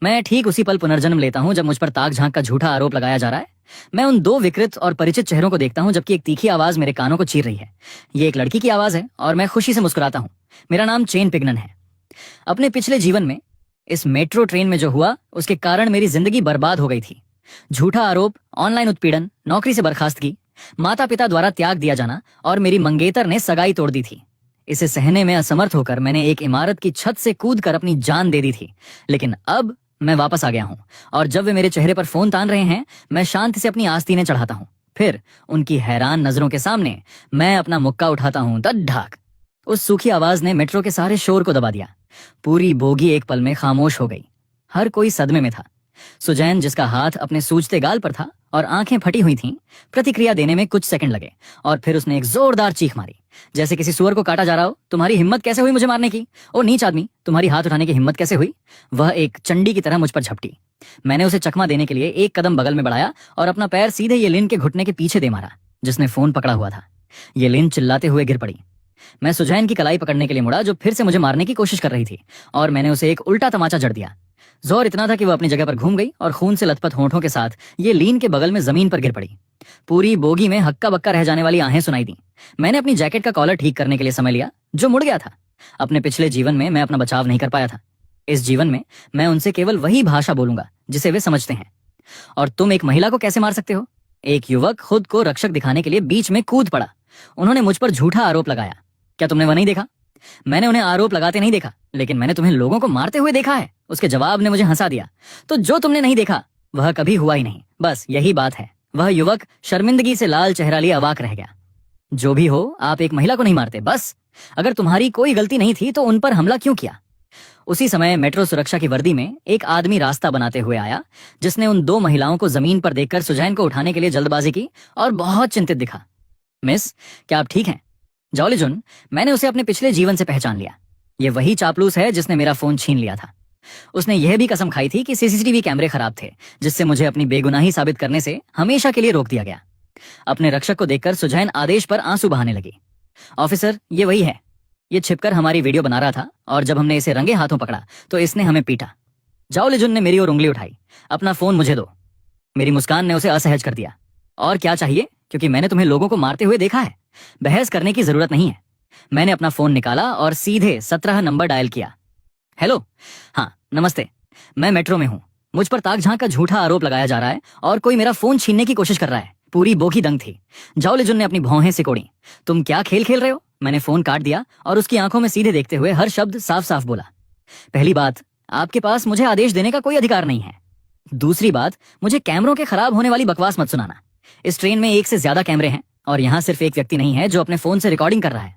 मैं ठीक उसी पल पुनर्जन्म लेता हूँ जब मुझ पर ताक झांक का झूठा आरोप लगाया जा रहा है। मैं उन दो विकृत और परिचित चेहरों को देखता हूँ जबकि एक तीखी आवाज मेरे कानों को चीर रही है। ये एक लड़की की आवाज है और मैं खुशी से मुस्कुराता हूँ। मेरा नाम चेन पिगनन है। अपने पिछले जीवन में इस मेट्रो ट्रेन में जो हुआ उसके कारण मेरी जिंदगी बर्बाद हो गई थी। झूठा आरोप, ऑनलाइन उत्पीड़न, नौकरी से बर्खास्तगी, माता पिता द्वारा त्याग दिया जाना और मेरी मंगेतर ने सगाई तोड़ दी थी। इसे सहने में असमर्थ होकर मैंने एक इमारत की छत से कूदकर अपनी जान दे दी थी। लेकिन अब मैं वापस आ गया हूं और जब वे मेरे चेहरे पर फोन तान रहे हैं मैं शांति से अपनी आस्तीनें चढ़ाता हूं। फिर उनकी हैरान नजरों के सामने मैं अपना मुक्का उठाता हूं। धड़ाक। उस सूखी आवाज ने मेट्रो के सारे शोर को दबा दिया। पूरी बोगी एक पल में खामोश हो गई। हर कोई सदमे में था। सुजैन, जिसका हाथ अपने सूजते गाल पर था और आंखें फटी हुई थीं, प्रतिक्रिया देने में कुछ सेकंड लगे और फिर उसने एक जोरदार चीख मारी, जैसे किसी सुअर को काटा जा रहा हो। तुम्हारी हिम्मत कैसे हुई मुझे मारने की? ओ नीच आदमी, तुम्हारी हाथ उठाने की हिम्मत कैसे हुई? वह एक चंडी की तरह मुझ पर झपटी। मैंने उसे चकमा देने के लिए एक कदम बगल में बढ़ाया और अपना पैर सीधे येलिन के घुटने के पीछे दे मारा, जिसने फोन पकड़ा हुआ था। येलिन चिल्लाते हुए गिर पड़ी। मैं सुजैन की कलाई पकड़ने के लिए मुड़ा, जो फिर से मुझे मारने की कोशिश कर रही थी, और मैंने उसे एक उल्टा तमाचा जड़ दिया। जोर इतना था कि वह अपनी जगह पर घूम गई और खून से लथपथ होंठों के साथ ये लीन के बगल में जमीन पर गिर पड़ी। पूरी बोगी में हक्का बक्का रह जाने वाली आहें सुनाई दी। मैंने अपनी जैकेट का कॉलर ठीक करने के लिए समय लिया, जो मुड़ गया था। अपने पिछले जीवन में मैं अपना बचाव नहीं कर पाया था। इस जीवन में मैं उनसे केवल वही भाषा बोलूंगा जिसे वे समझते हैं। और तुम एक महिला को कैसे मार सकते हो? एक युवक खुद को रक्षक दिखाने के लिए बीच में कूद पड़ा। उन्होंने मुझ पर झूठा आरोप लगाया। क्या तुमने वह नहीं देखा? मैंने उन्हें आरोप लगाते नहीं देखा, लेकिन मैंने तुम्हें लोगों को मारते हुए देखा है। उसके जवाब ने मुझे हंसा दिया। तो जो तुमने नहीं देखा वह कभी हुआ ही नहीं, बस यही बात है। वह युवक शर्मिंदगी से लाल चेहरा लिए अवाक रह गया। जो भी हो, आप एक महिला को नहीं मारते, बस। अगर तुम्हारी कोई गलती नहीं थी तो उन पर हमला क्यों किया? उसी समय मेट्रो सुरक्षा की वर्दी में एक आदमी रास्ता बनाते हुए आया, जिसने उन दो महिलाओं को जमीन पर देखकर सुजैन को उठाने के लिए जल्दबाजी की और बहुत चिंतित दिखा। मिस, क्या आप ठीक हैं? जॉलीजुन, मैंने उसे अपने पिछले जीवन से पहचान लिया। ये वही चापलूस है जिसने मेरा फोन छीन लिया था। उसने यह भी कसम खाई थी कि सीसीटीवी कैमरे खराब थे, जिससे मुझे अपनी बेगुनाही साबित करने से हमेशा के लिए रोक दिया गया। अपने रक्षक को देखकर सुजैन आदेश पर आंसू बहाने लगी। ऑफिसर, ये वही है। ये छिपकर हमारी वीडियो बना रहा था और जब हमने इसे रंगे हाथों पकड़ा तो इसने हमें पीटा। जॉलीजुन ने मेरी ओर उंगली उठाई। अपना फोन मुझे दो। मेरी मुस्कान ने उसे असहज कर दिया। और क्या चाहिए? क्योंकि मैंने तुम्हें लोगों को मारते हुए देखा है। बहस करने की जरूरत नहीं है। मैंने अपना फोन निकाला और सीधे 17 नंबर डायल किया। हेलो, हाँ नमस्ते, मैं मेट्रो में हूँ। मुझ पर ताक झांक का झूठा आरोप लगाया जा रहा है और कोई मेरा फोन छीनने की कोशिश कर रहा है। पूरी बोगी दंग थी। जॉलीजुन ने अपनी भौहें सिकोड़ी। तुम क्या खेल खेल रहे हो? मैंने फोन काट दिया और उसकी आंखों में सीधे देखते हुए हर शब्द साफ साफ बोला। पहली बात, आपके पास मुझे आदेश देने का कोई अधिकार नहीं है। दूसरी बात, मुझे कैमरों के खराब होने वाली बकवास मत सुनाना। इस ट्रेन में एक से ज्यादा कैमरे हैं और यहाँ सिर्फ एक व्यक्ति नहीं है जो अपने फोन से रिकॉर्डिंग कर रहा है।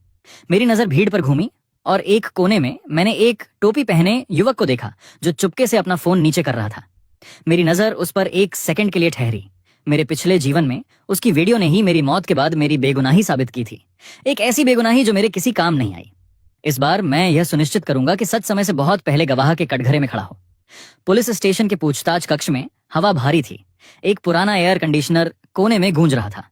मेरी नजर भीड़ पर घूमी और एक कोने में मैंने एक टोपी पहने युवक को देखा जो चुपके से अपना फोन नीचे कर रहा था। मेरी नजर उस पर एक सेकंड के लिए ठहरी। मेरे पिछले जीवन में उसकी वीडियो ने ही मेरी मौत के बाद मेरी बेगुनाही साबित की थी। एक ऐसी बेगुनाही जो मेरे किसी काम नहीं आई। इस बार मैं यह सुनिश्चित करूंगा कि सच समय से बहुत पहले गवाह के कटघरे में खड़ा हो। पुलिस स्टेशन के पूछताछ कक्ष में हवा भारी थी। एक पुराना एयर कंडीशनर कोने में गूंज रहा था।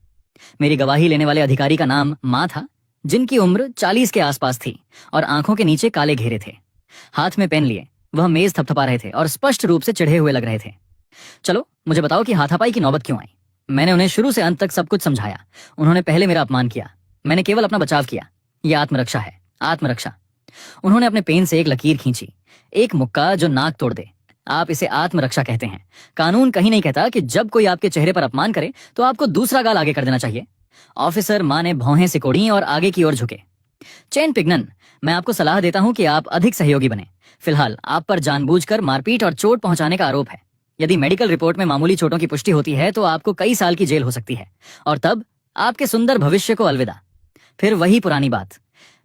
मेरी गवाही लेने वाले अधिकारी का नाम माँ था, जिनकी उम्र 40 के आसपास थी और आंखों के नीचे काले घेरे थे। हाथ में पेन लिए वह मेज थपथपा रहे थे और स्पष्ट रूप से चिढ़े हुए लग रहे थे। चलो मुझे बताओ कि हाथापाई की नौबत क्यों आई? मैंने उन्हें शुरू से अंत तक सब कुछ समझाया। उन्होंने पहले मेरा अपमान किया, मैंने केवल अपना बचाव किया। यह आत्मरक्षा है, आत्मरक्षा। उन्होंने अपने पेन से एक लकीर खींची, एक मुक्का जो नाक तोड़ दे। आप इसे आत्मरक्षा कहते हैं। कानून कहीं नहीं कहता कि जब कोई आपके चेहरे पर अपमान करे तो आपको दूसरा गाल आगे कर देना चाहिए। ऑफिसर माँ ने भौहें सिकोड़ी और आगे की ओर झुके। चेन पिगनन, मैं आपको सलाह देता हूं कि आप अधिक सहयोगी बने। फिलहाल आप पर जानबूझकर मारपीट और चोट पहुंचाने का आरोप है। यदि मेडिकल रिपोर्ट में मामूली चोटों की पुष्टि होती है तो आपको कई साल की जेल हो सकती है और तब आपके सुंदर भविष्य को अलविदा। फिर वही पुरानी बात।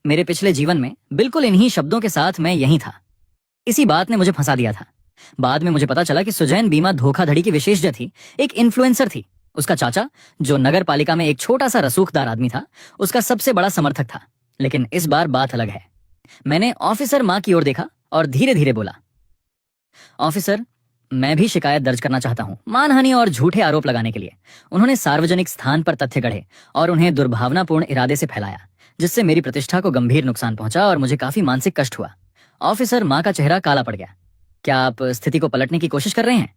मेरे पिछले जीवन में बिल्कुल इन्हीं शब्दों के साथ मैं यहीं था। इसी बात ने मुझे फंसा दिया था। बाद में मुझे पता चला कि सुजैन बीमा धोखाधड़ी की विशेषज्ञ थी, एक इन्फ्लुएंसर थी। उसका चाचा, जो नगर पालिका में एक छोटा सा रसूखदार आदमी था, उसका सबसे बड़ा समर्थक था। लेकिन इस बार बात अलग है। मैंने ऑफिसर माँ की ओर देखा और धीरे धीरे बोला, ऑफिसर, मैं भी शिकायत दर्ज करना चाहता हूँ मानहानि और झूठे आरोप लगाने के लिए। उन्होंने सार्वजनिक स्थान पर तथ्य गढ़े और उन्हें दुर्भावनापूर्ण इरादे से फैलाया, जिससे मेरी प्रतिष्ठा को गंभीर नुकसान पहुंचा और मुझे काफी मानसिक कष्ट हुआ। ऑफिसर माँ का चेहरा काला पड़ गया। क्या आप स्थिति को पलटने की कोशिश कर रहे हैं?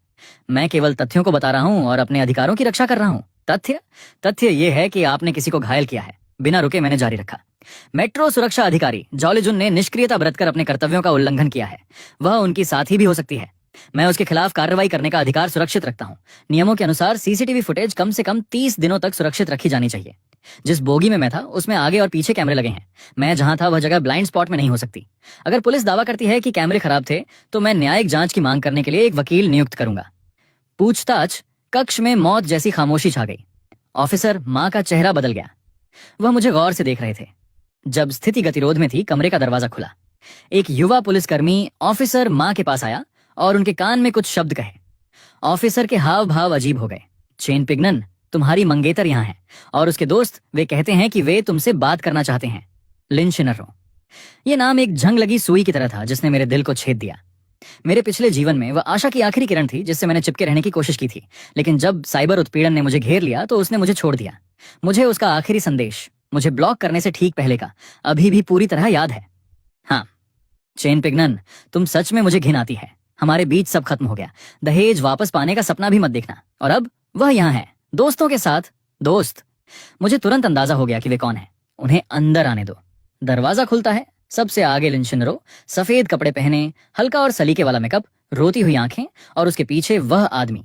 मैं केवल तथ्यों को बता रहा हूं और अपने अधिकारों की रक्षा कर रहा हूं। तथ्य तथ्य ये है कि आपने किसी को घायल किया है। बिना रुके मैंने जारी रखा। मेट्रो सुरक्षा अधिकारी जॉलीजुन ने निष्क्रियता बरतकर अपने कर्तव्यों का उल्लंघन किया है। वह उनकी साथी भी हो सकती है। मैं उसके खिलाफ कार्रवाई करने का अधिकार सुरक्षित रखता हूँ। नियमों के अनुसार सीसीटीवी फुटेज कम से कम 30 दिनों तक सुरक्षित रखी जानी चाहिए। जिस बोगी में मैं था उसमें आगे और पीछे कैमरे लगे हैं। मैं जहां था वह जगह ब्लाइंड स्पॉट में नहीं हो सकती। अगर पुलिस दावा करती है कि कैमरे खराब थे तो मैं न्यायिक जांच की मांग करने के लिए एक वकील नियुक्त करूंगा। पूछताछ। कक्ष में मौत जैसी खामोशी छा गई। ऑफिसर माँ का चेहरा बदल गया। वह मुझे गौर से देख रहे थे। जब स्थिति गतिरोध में थी, कमरे का दरवाजा खुला। एक युवा पुलिसकर्मी ऑफिसर माँ के पास आया और उनके कान में कुछ शब्द कहे। ऑफिसर के हाव भाव अजीब हो गए। चेन पिगनन, तुम्हारी मंगेतर यहाँ है और उसके दोस्त, वे कहते हैं कि वे तुमसे बात करना चाहते हैं। लिन शिनरो। ये नाम एक जंग लगी सुई की तरह था जिसने मेरे दिल को छेद दिया। मेरे पिछले जीवन में वह आशा की आखिरी किरण थी जिससे मैंने चिपके रहने की कोशिश की थी, लेकिन जब साइबर उत्पीड़न ने मुझे घेर लिया तो उसने मुझे छोड़ दिया। मुझे उसका आखिरी संदेश, मुझे ब्लॉक करने से ठीक पहले का, अभी भी पूरी तरह याद है। हाँ चेन पिगनन, तुम सच में मुझे घिन आती है। हमारे बीच सब खत्म हो गया। दहेज वापस पाने का सपना भी मत देखना। और अब वह यहाँ है, दोस्तों के साथ। दोस्त। मुझे तुरंत अंदाजा हो गया कि वे कौन है। उन्हें अंदर आने दो। दरवाजा खुलता है। सबसे आगे लिन शिनरो, सफेद कपड़े पहने, हल्का और सलीके वाला मेकअप, रोती हुई आंखें, और उसके पीछे वह आदमी।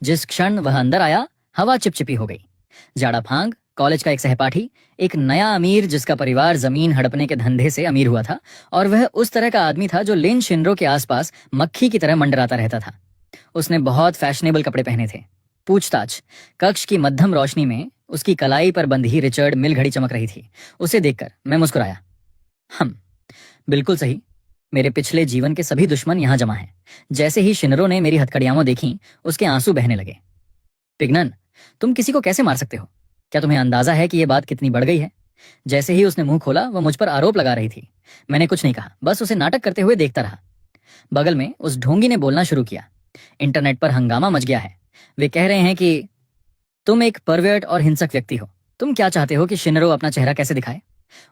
जिस क्षण वह अंदर आया, हवा चिपचिपी हो गई। जाड़ा फांग, कॉलेज का एक सहपाठी, एक नया अमीर जिसका परिवार जमीन हड़पने के धंधे से अमीर हुआ था, और वह उस तरह का आदमी था जो लिन शिनरो के आसपास मक्खी की तरह मंडराता रहता था। उसने बहुत फैशनेबल कपड़े पहने थे। पूछताछ। कक्ष की मध्यम रोशनी में उसकी कलाई पर बंधी रिचर्ड मिल घड़ी चमक रही थी। उसे देखकर मैं मुस्कुराया। बिल्कुल सही। मेरे पिछले जीवन के सभी दुश्मन यहां जमा हैं। जैसे ही शिनरो ने मेरी हथकड़ियां देखी, उसके आंसू बहने लगे। पिगनन, तुम किसी को कैसे मार सकते हो? क्या तुम्हें अंदाजा है कि यह बात कितनी बढ़ गई है? जैसे ही उसने मुंह खोला, वह मुझ पर आरोप लगा रही थी। मैंने कुछ नहीं कहा, बस उसे नाटक करते हुए देखता रहा। बगल में उस ढोंगी ने बोलना शुरू किया। इंटरनेट पर हंगामा मच गया है। वे कह रहे हैं कि तुम एक परवर्ट और हिंसक व्यक्ति हो। तुम क्या चाहते हो कि शिनरो अपना चेहरा कैसे दिखाए?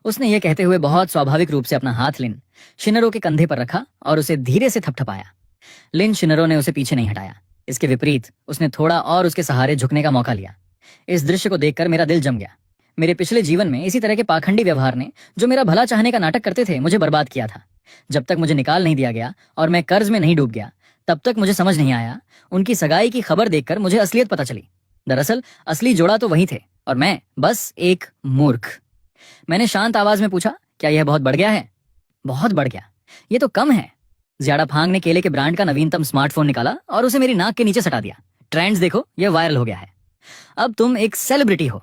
उसने यह कहते हुए बहुत स्वाभाविक रूप से अपना हाथ लिन शिनरो के कंधे पर रखा और उसे धीरे से थपथपाया। लिन शिनरो ने उसे पीछे नहीं हटाया। इसके विपरीत उसने थोड़ा और उसके सहारे झुकने का मौका लिया। इस दृश्य को देखकर मेरा दिल जम गया। मेरे पिछले जीवन में इसी तरह के पाखंडी व्यवहार ने, जो मेरा भला चाहने का नाटक करते थे, मुझे बर्बाद किया था। जब तक मुझे निकाल नहीं दिया गया और मैं कर्ज में नहीं डूब गया, तब तक मुझे समझ नहीं आया। उनकी सगाई की खबर देखकर मुझे असलियत पता चली। दरअसल असली जोड़ा तो वही थे और मैं बस एक मूर्ख। मैंने शांत आवाज में पूछा, क्या यह बहुत बढ़ गया है? बहुत बढ़ गया? ये तो कम है। ज्यादा फांग ने केले के ब्रांड का नवीनतम स्मार्टफोन निकाला और उसे मेरी नाक के नीचे सटा दिया। ट्रेंड्स देखो, यह वायरल हो गया है। अब तुम एक सेलिब्रिटी हो।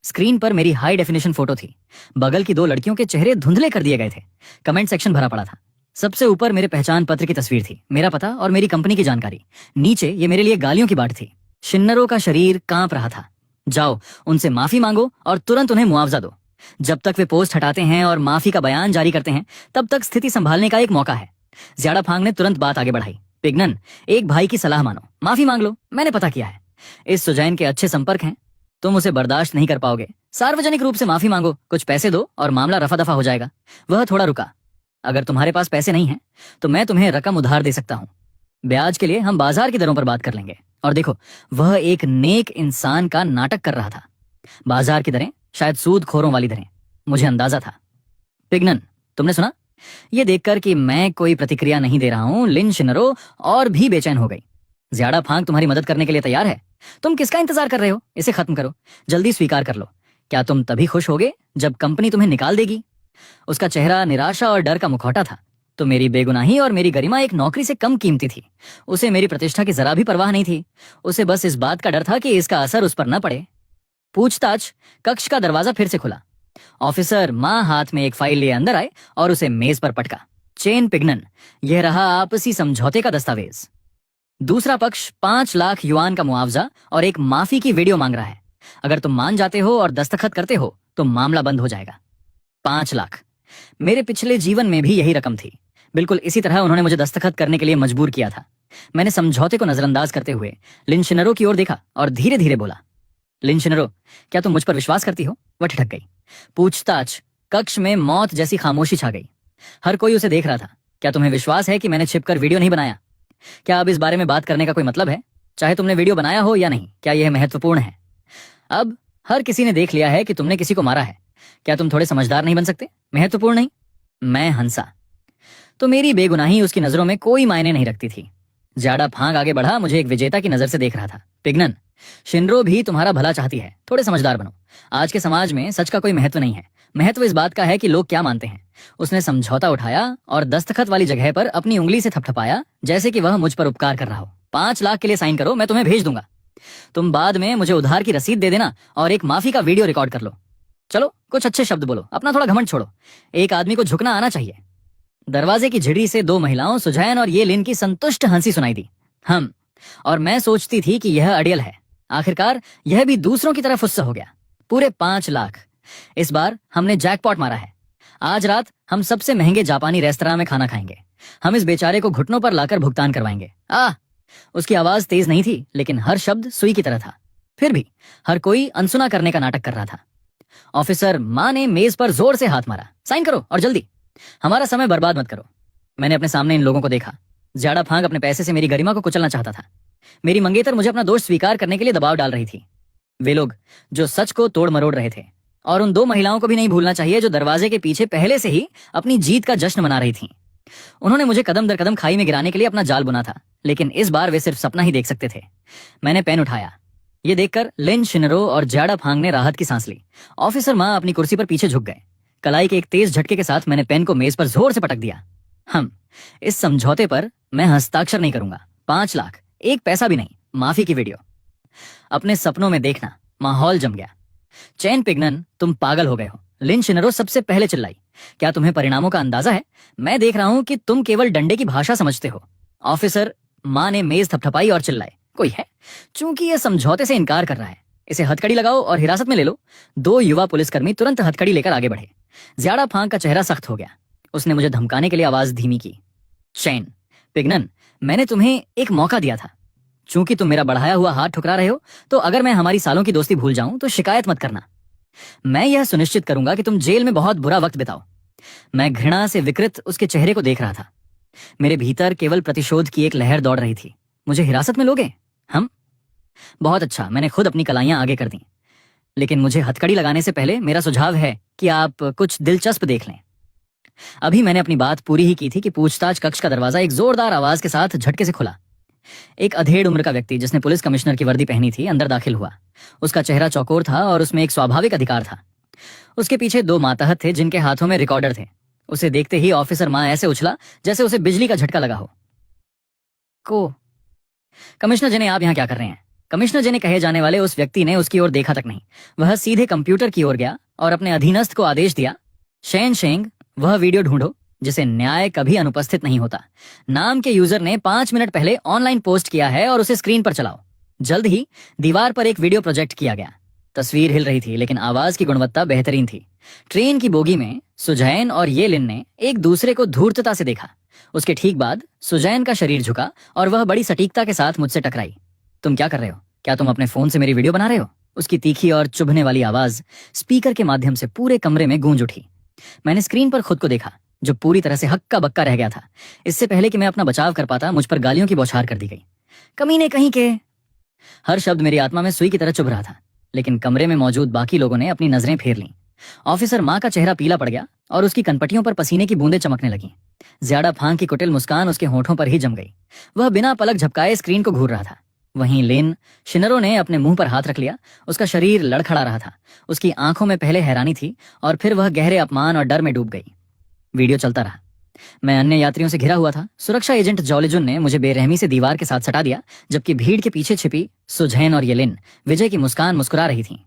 स्क्रीन पर मेरी हाई डेफिनेशन फोटो थी। बगल की 2 लड़कियों के चेहरे धुंधले कर दिए गए थे। कमेंट सेक्शन भरा पड़ा था। सबसे ऊपर मेरे पहचान पत्र की तस्वीर थी, मेरा पता और मेरी कंपनी की जानकारी। नीचे ये मेरे लिए गालियों की बाट थी। शिन्नरो का शरीर कांप रहा था। जाओ, उनसे माफी मांगो और तुरंत उन्हें मुआवजा दो। जब तक वे पोस्ट हटाते हैं और माफी का बयान जारी करते हैं, तब तक स्थिति संभालने का एक मौका है। ज्यादा फांग ने तुरंत बात आगे बढ़ाई। पिगनन, एक भाई की सलाह मानो, माफी मांग लो। मैंने पता किया है, इस सुजैन के अच्छे संपर्क हैं। तुम उसे बर्दाश्त नहीं कर पाओगे। सार्वजनिक रूप से माफी मांगो, कुछ पैसे दो और मामला रफा दफा हो जाएगा। वह थोड़ा रुका। अगर तुम्हारे पास पैसे नहीं हैं, तो मैं तुम्हें रकम उधार दे सकता हूँ। ब्याज के लिए हम बाजार की दरों पर बात कर लेंगे। और देखो, वह एक नेक इंसान का नाटक कर रहा था। बाजार की दरें, शायद सूदखोरों वाली दरें। मुझे अंदाजा था। पिगनन, तुमने सुना? यह देखकर कि मैं कोई प्रतिक्रिया नहीं दे रहा हूं, लिन शिनरो और भी बेचैन हो गई। ज्यादा फांग तुम्हारी मदद करने के लिए तैयार है। तुम किसका इंतजार कर रहे हो? इसे खत्म करो, जल्दी स्वीकार कर लो। क्या तुम तभी खुश होगे जब कंपनी तुम्हें निकाल देगी? उसका चेहरा निराशा और डर का मुखौटा था। तो मेरी बेगुनाही और मेरी गरिमा एक नौकरी से कम कीमती थी। उसे मेरी प्रतिष्ठा की जरा भी परवाह नहीं थी। उसे बस इस बात का डर था कि इसका असर उस पर न पड़े। पूछताछ। कक्ष का दरवाजा फिर से खुला। ऑफिसर मां हाथ में एक फाइल लिए अंदर आए और उसे मेज पर पटका। चेन पिगनन, यह रहा आपसी समझौते का दस्तावेज। दूसरा पक्ष 5 लाख युआन का मुआवजा और एक माफी की वीडियो मांग रहा है। अगर तुम मान जाते हो और दस्तखत करते हो तो मामला बंद हो जाएगा। 5 लाख। मेरे पिछले जीवन में भी यही रकम थी। बिल्कुल इसी तरह उन्होंने मुझे दस्तखत करने के लिए मजबूर किया था। मैंने समझौते को नजरअंदाज करते हुए लिन शिनरो की ओर देखा और धीरे धीरे बोला, लिन शिनरो, क्या तुम मुझ पर विश्वास करती हो? वह ठिठक गई। पूछताछ। कक्ष में मौत जैसी खामोशी छा गई। हर कोई उसे देख रहा था। क्या तुम्हें विश्वास है कि मैंने छिपकर वीडियो नहीं बनाया? क्या अब इस बारे में बात करने का कोई मतलब है? चाहे तुमने वीडियो बनाया हो या नहीं, क्या यह महत्वपूर्ण है? अब हर किसी ने देख लिया है कि तुमने किसी को मारा है। क्या तुम थोड़े समझदार नहीं बन सकते? महत्वपूर्ण नहीं? मैं हंसा। तो मेरी बेगुनाही उसकी नजरों में कोई मायने नहीं रखती थी। जाड़ा फांग आगे बढ़ा, मुझे एक विजेता की नजर से देख रहा था। पिग्नन, शिनरो भी तुम्हारा भला चाहती है, थोड़े समझदार बनो। आज के समाज में सच का कोई महत्व नहीं है, महत्व इस बात का है कि लोग क्या मानते हैं। उसने समझौता उठाया और दस्तखत वाली जगह पर अपनी उंगली से थपथपाया, जैसे कि वह मुझ पर उपकार कर रहा हो। 5 लाख के लिए साइन करो, मैं तुम्हें भेज दूंगा। तुम बाद में मुझे उधार की रसीद दे देना और एक माफी का वीडियो रिकॉर्ड कर लो। चलो कुछ अच्छे शब्द बोलो, अपना थोड़ा घमंड छोड़ो। एक आदमी को झुकना आना चाहिए। दरवाजे की झिड़ी से 2 महिलाओं सुजैन और ये लिन की संतुष्ट हंसी सुनाई दी। और मैं सोचती थी कि यह अड़ियल है। आखिरकार यह भी दूसरों की तरफ फुस्सा हो गया। पूरे 5 लाख। इस बार हमने जैकपॉट मारा है। आज रात हम सबसे महंगे जापानी रेस्तरां में खाना खाएंगे। हम इस बेचारे को घुटनों पर लाकर भुगतान करवाएंगे। उसकी आवाज तेज नहीं थी, लेकिन हर शब्द सुई की तरह था। फिर भी हर कोई अनसुना करने का नाटक कर रहा था। ऑफिसर मां ने मेज पर जोर से हाथ मारा। साइन करो और जल्दी, हमारा समय बर्बाद मत करो। मैंने अपने सामने इन लोगों को देखा। जाड़ा फांग अपने पैसे से मेरी गरिमा को कुचलना चाहता था। मेरी मंगेतर मुझे अपना दोष स्वीकार करने के लिए दबाव डाल रही थी। वे लोग जो सच को तोड़ मरोड़ रहे थे। और उन 2 महिलाओं को भी नहीं भूलना चाहिए जो दरवाजे के पीछे पहले से ही अपनी जीत का जश्न मना रही थीं। उन्होंने मुझे कदम दर कदम खाई में गिराने के लिए अपना जाल बुना था, लेकिन इस बार वे सिर्फ सपना ही देख सकते थे। मैंने पेन उठाया। ये देखकर लिन, शिनरो और जाड़ा फांग ने राहत की सांस ली। ऑफिसर मां अपनी कुर्सी पर पीछे झुक गए। कलाई के एक तेज झटके के साथ मैंने पेन को मेज पर जोर से पटक दिया। इस समझौते पर मैं हस्ताक्षर नहीं करूंगा। 5 लाख, 1 पैसा भी नहीं। माफी की वीडियो अपने सपनों में देखना। माहौल जम गया। चैन पिग्नन, तुम पागल हो गए हो। लिन शिनरो सबसे पहले चिल्लाई। क्या तुम्हें परिणामों का अंदाजा है? मैं देख रहा हूं कि तुम केवल डंडे की भाषा समझते हो। ऑफिसर मां ने मेज थपथपाई और चिल्लाए, कोई है? चूंकि यह समझौते से इनकार कर रहा है, इसे हथकड़ी लगाओ और हिरासत में ले लो। 2 युवा पुलिसकर्मी तुरंत हथकड़ी लेकर आगे बढ़े। ज्यादा फांग का चेहरा सख्त हो गया। उसने मुझे धमकाने के लिए आवाज धीमी की। चैन पिग्नन, मैंने तुम्हें एक मौका दिया था। चूंकि तुम मेरा बढ़ाया हुआ हाथ ठुकरा रहे हो, तो अगर मैं हमारी सालों की दोस्ती भूल जाऊं तो शिकायत मत करना। मैं यह सुनिश्चित करूंगा कि तुम जेल में बहुत बुरा वक्त बिताओ। मैं घृणा से विकृत उसके चेहरे को देख रहा था। मेरे भीतर केवल प्रतिशोध की एक लहर दौड़ रही थी। मुझे हिरासत में लोगे? बहुत अच्छा, मैंने खुद अपनी कलाइयां आगे कर दी। लेकिन मुझे हथकड़ी लगाने से पहले मेरा सुझाव है कि आप कुछ दिलचस्प देख लें। अभी मैंने अपनी बात पूरी ही की थी कि पूछताछ कक्ष का दरवाजा एक जोरदार आवाज के साथ झटके से खुला। एक अधेड़ उम्र का व्यक्ति जिसने पुलिस कमिश्नर की वर्दी पहनी थी अंदर दाखिल हुआ। उसका चेहरा चौकोर था और उसमें एक स्वाभाविक अधिकार था। उसके पीछे 2 मातहत थे जिनके हाथों में रिकॉर्डर थे। उसे देखते ही ऑफिसर मां ऐसे उछला जैसे उसे बिजली का झटका लगा हो। कमिश्नर जी ने, आप यहां क्या कर रहे हैं? कमिश्नर जी ने कहे जाने वाले उस व्यक्ति ने उसकी ओर देखा तक नहीं। वह सीधे कंप्यूटर की ओर गया और अपने अधीनस्थ को आदेश दिया, शेन शेंग, वह वीडियो ढूंढो जिसे न्याय कभी अनुपस्थित नहीं होता। नाम के यूजर ने 5 मिनट पहले ऑनलाइन पोस्ट किया है और उसे स्क्रीन पर चलाओ। जल्द ही दीवार पर एक वीडियो प्रोजेक्ट किया गया। तस्वीर हिल रही थी, लेकिन आवाज की गुणवत्ता बेहतरीन थी। ट्रेन की बोगी में सुजैन और ये लिन ने एक दूसरे को धूर्तता से देखा। उसके ठीक बाद सुजैन का शरीर झुका और वह बड़ी सटीकता के साथ मुझसे टकराई। तुम क्या कर रहे हो? क्या तुम अपने फोन से मेरी वीडियो बना रहे हो? उसकी तीखी और चुभने वाली आवाज स्पीकर के माध्यम से पूरे कमरे में गूंज उठी। मैंने स्क्रीन पर खुद को देखा, जो पूरी तरह से हक्का बक्का रह गया था। इससे पहले कि मैं अपना बचाव कर पाता, मुझ पर गालियों की बौछार कर दी गई। कमीने कहीं के। हर शब्द मेरी आत्मा में सुई की तरह चुभ रहा था, लेकिन कमरे में मौजूद बाकी लोगों ने अपनी नजरें फेर लीं। ऑफिसर मां का चेहरा पीला पड़ गया और उसकी कनपटियों पर पसीने की बूंदें चमकने लगीं। ज्यादा फांग की कुटिल मुस्कान उसके होठों पर ही जम गई। वह बिना पलक झपकाए स्क्रीन को घूर रहा था। वहीं लेन शिनरो ने अपने मुंह पर हाथ रख लिया। उसका शरीर लड़खड़ा रहा था। उसकी आंखों में पहले हैरानी थी और फिर वह गहरे अपमान और डर में डूब गई। वीडियो चलता रहा। मैं अन्य यात्रियों से घिरा हुआ था। सुरक्षा एजेंट जॉलीजुन ने मुझे बेरहमी से दीवार के साथ सटा दिया, जबकि भीड़ के पीछे छिपी सुजैन और येलिन विजय की मुस्कान मुस्कुरा रही थी।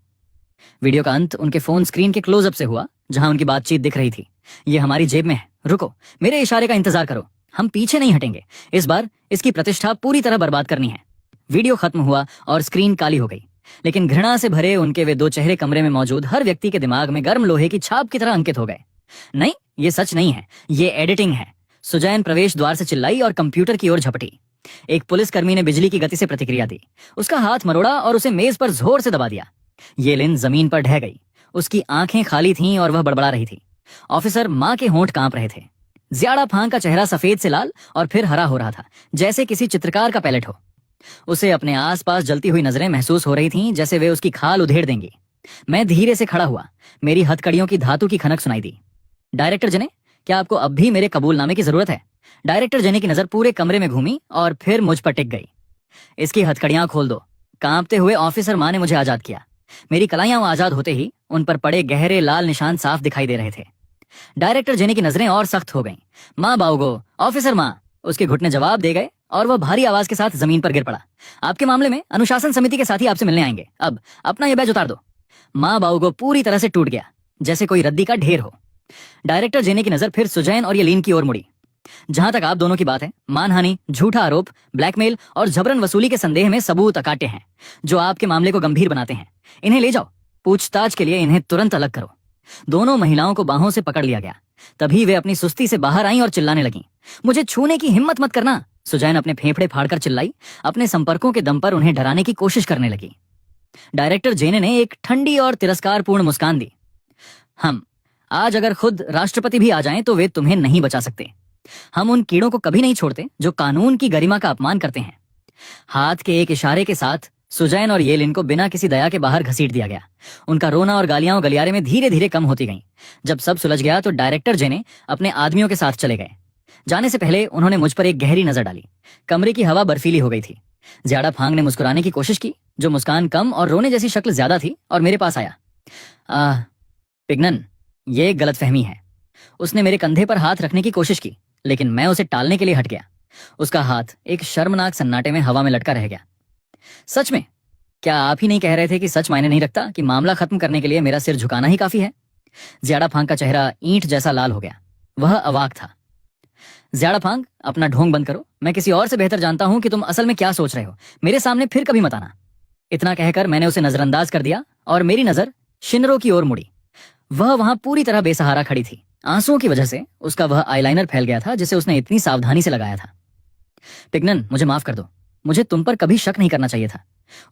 वीडियो का अंत उनके फोन स्क्रीन के क्लोजअप से हुआ, जहां उनकी बातचीत दिख रही थी। ये हमारी जेब में है, रुको, मेरे इशारे का इंतजार करो, हम पीछे नहीं हटेंगे। इस बार इसकी प्रतिष्ठा पूरी तरह बर्बाद करनी है। वीडियो खत्म हुआ और स्क्रीन काली हो गई, लेकिन घृणा से भरे उनके वे 2 चेहरे कमरे में मौजूद हर व्यक्ति के दिमाग में गर्म लोहे की छाप की तरह अंकित हो गए। नहीं, ये सच नहीं है, ये एडिटिंग है। सुजैन प्रवेश द्वार से चिल्लाई और कंप्यूटर की ओर झपटी। एक पुलिसकर्मी ने बिजली की गति से प्रतिक्रिया दी। उसका हाथ मरोड़ा और उसे मेज पर जोर से दबा दिया। येलिन जमीन पर ढह गई। उसकी आंखें खाली थीं और वह बड़बड़ा रही थी। ऑफिसर मां के होंठ कांप रहे थे। ज़्यादा फांग का चेहरा सफेद से लाल और फिर हरा हो रहा था, जैसे किसी चित्रकार का पैलेट हो। उसे अपने आसपास जलती हुई नजरें महसूस हो रही थीं, जैसे वे उसकी खाल उधेड़ देंगी। मैं धीरे से खड़ा हुआ, मेरी हथकड़ियों की धातु की खनक सुनाई दी। डायरेक्टर जने, क्या आपको अब भी मेरे कबूलनामे की जरूरत है? डायरेक्टर जने की नजर पूरे कमरे में घूमी और फिर मुझ पर टिक गई। इसकी हथकड़ियां खोल दो। कांपते हुए ऑफिसर माँ ने मुझे आजाद किया। मेरी कलाइयां आजाद होते ही उन पर पड़े गहरे लाल निशान साफ दिखाई दे रहे थे। डायरेक्टर जेनी की नजरें और सख्त हो गईं। माँ बाउगो, ऑफिसर माँ, उसके घुटने जवाब दे गए और वह भारी आवाज के साथ जमीन पर गिर पड़ा। आपके मामले में अनुशासन समिति के साथी आपसे मिलने आएंगे। अब अपना यह बैज उतार दो। माँ बाउगो पूरी तरह से टूट गया, जैसे कोई रद्दी का ढेर हो। डायरेक्टर जेनी की नजर फिर सुजैन और यलीन की ओर मुड़ी। जहां तक आप दोनों की बात है, मानहानि, झूठा आरोप, ब्लैकमेल और जबरन वसूली के संदेह में सबूत अकाटे हैं जो आपके मामले को गंभीर बनाते हैं। इन्हें ले जाओ, पूछताछ के लिए इन्हें तुरंत अलग करो। दोनों महिलाओं को बाहों से पकड़ लिया गया। तभी वे अपनी सुस्ती से बाहर आईं और चिल्लाने लगीं, मुझे छूने की हिम्मत मत करना। सुजैन अपने फेफड़े फाड़कर चिल्लाई, अपने संपर्कों के दम पर उन्हें डराने की कोशिश करने लगी। डायरेक्टर जेने ने एक ठंडी और तिरस्कारपूर्ण मुस्कान दी। हम आज अगर खुद राष्ट्रपति भी आ जाएं तो वे तुम्हें नहीं बचा सकते। हम उन कीड़ों को कभी नहीं छोड़ते जो कानून की गरिमा का अपमान करते हैं। हाथ के एक इशारे के साथ सुजैन और येलिन को बिना किसी दया के बाहर घसीट दिया गया। उनका रोना और गालियां और गलियारे में धीरे धीरे कम होती गईं। जब सब सुलझ गया तो डायरेक्टर जेने अपने आदमियों के साथ चले गए। जाने से पहले उन्होंने मुझ पर एक गहरी नजर डाली। कमरे की हवा बर्फीली हो गई थी। ज़्यादा फांग ने मुस्कुराने की कोशिश की, जो मुस्कान कम और रोने जैसी शक्ल ज्यादा थी, और मेरे पास आया। पिग्नन, ये गलतफहमी है। उसने मेरे कंधे पर हाथ रखने की कोशिश की, लेकिन मैं उसे टालने के लिए हट गया। उसका हाथ एक शर्मनाक सन्नाटे में हवा में लटका रह गया। सच में, क्या आप ही नहीं कह रहे थे कि सच मायने नहीं रखता, कि मामला खत्म करने के लिए मेरा सिर झुकाना ही काफी है? ज़्यादा फांग का चेहरा ईंट जैसा लाल हो गया। वह अवाक था। ज़्यादा फांग, अपना ढोंग बंद करो। मैं किसी और से बेहतर जानता हूं कि तुम असल में क्या सोच रहे हो। मेरे सामने फिर कभी मत आना। इतना कहकर मैंने उसे नजरअंदाज कर दिया और मेरी नजर शिनरो की ओर मुड़ी। वह वहां पूरी तरह बेसहारा खड़ी थी। आंसुओं की वजह से उसका वह आईलाइनर फैल गया था जिसे उसने इतनी सावधानी से लगाया था। पिग्नन, मुझे माफ कर दो। मुझे तुम पर कभी शक नहीं करना चाहिए था।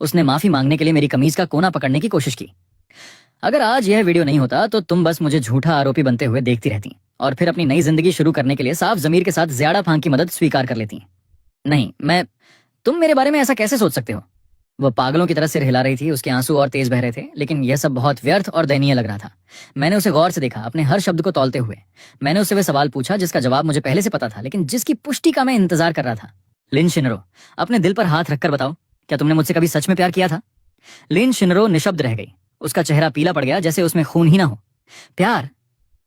उसने माफी मांगने के लिए मेरी कमीज का कोना पकड़ने की कोशिश की। अगर आज यह वीडियो नहीं होता तो तुम बस मुझे झूठा आरोपी बनते हुए देखती रहती और फिर अपनी नई जिंदगी शुरू करने के लिए साफ जमीर के साथ ज़्यादा फांग की मदद स्वीकार कर लेती। नहीं, तुम मेरे बारे में ऐसा कैसे सोच सकते हो? वह पागलों की तरह सिर हिला रही थी। उसके आंसू और तेज बह रहे थे, लेकिन यह सब बहुत व्यर्थ और दयनीय लग रहा था। मैंने उसे गौर से देखा, अपने हर शब्द को तौलते हुए। मैंने उससे वह सवाल पूछा जिसका जवाब मुझे पहले से पता था, लेकिन जिसकी पुष्टि का मैं इंतजार कर रहा था। लिन शिनरो, अपने दिल पर हाथ रखकर बताओ, क्या तुमने मुझसे कभी सच में प्यार किया था? लिन शिनरो निशब्द रह गई। उसका चेहरा पीला पड़ गया, जैसे उसमें खून ही ना हो। प्यार?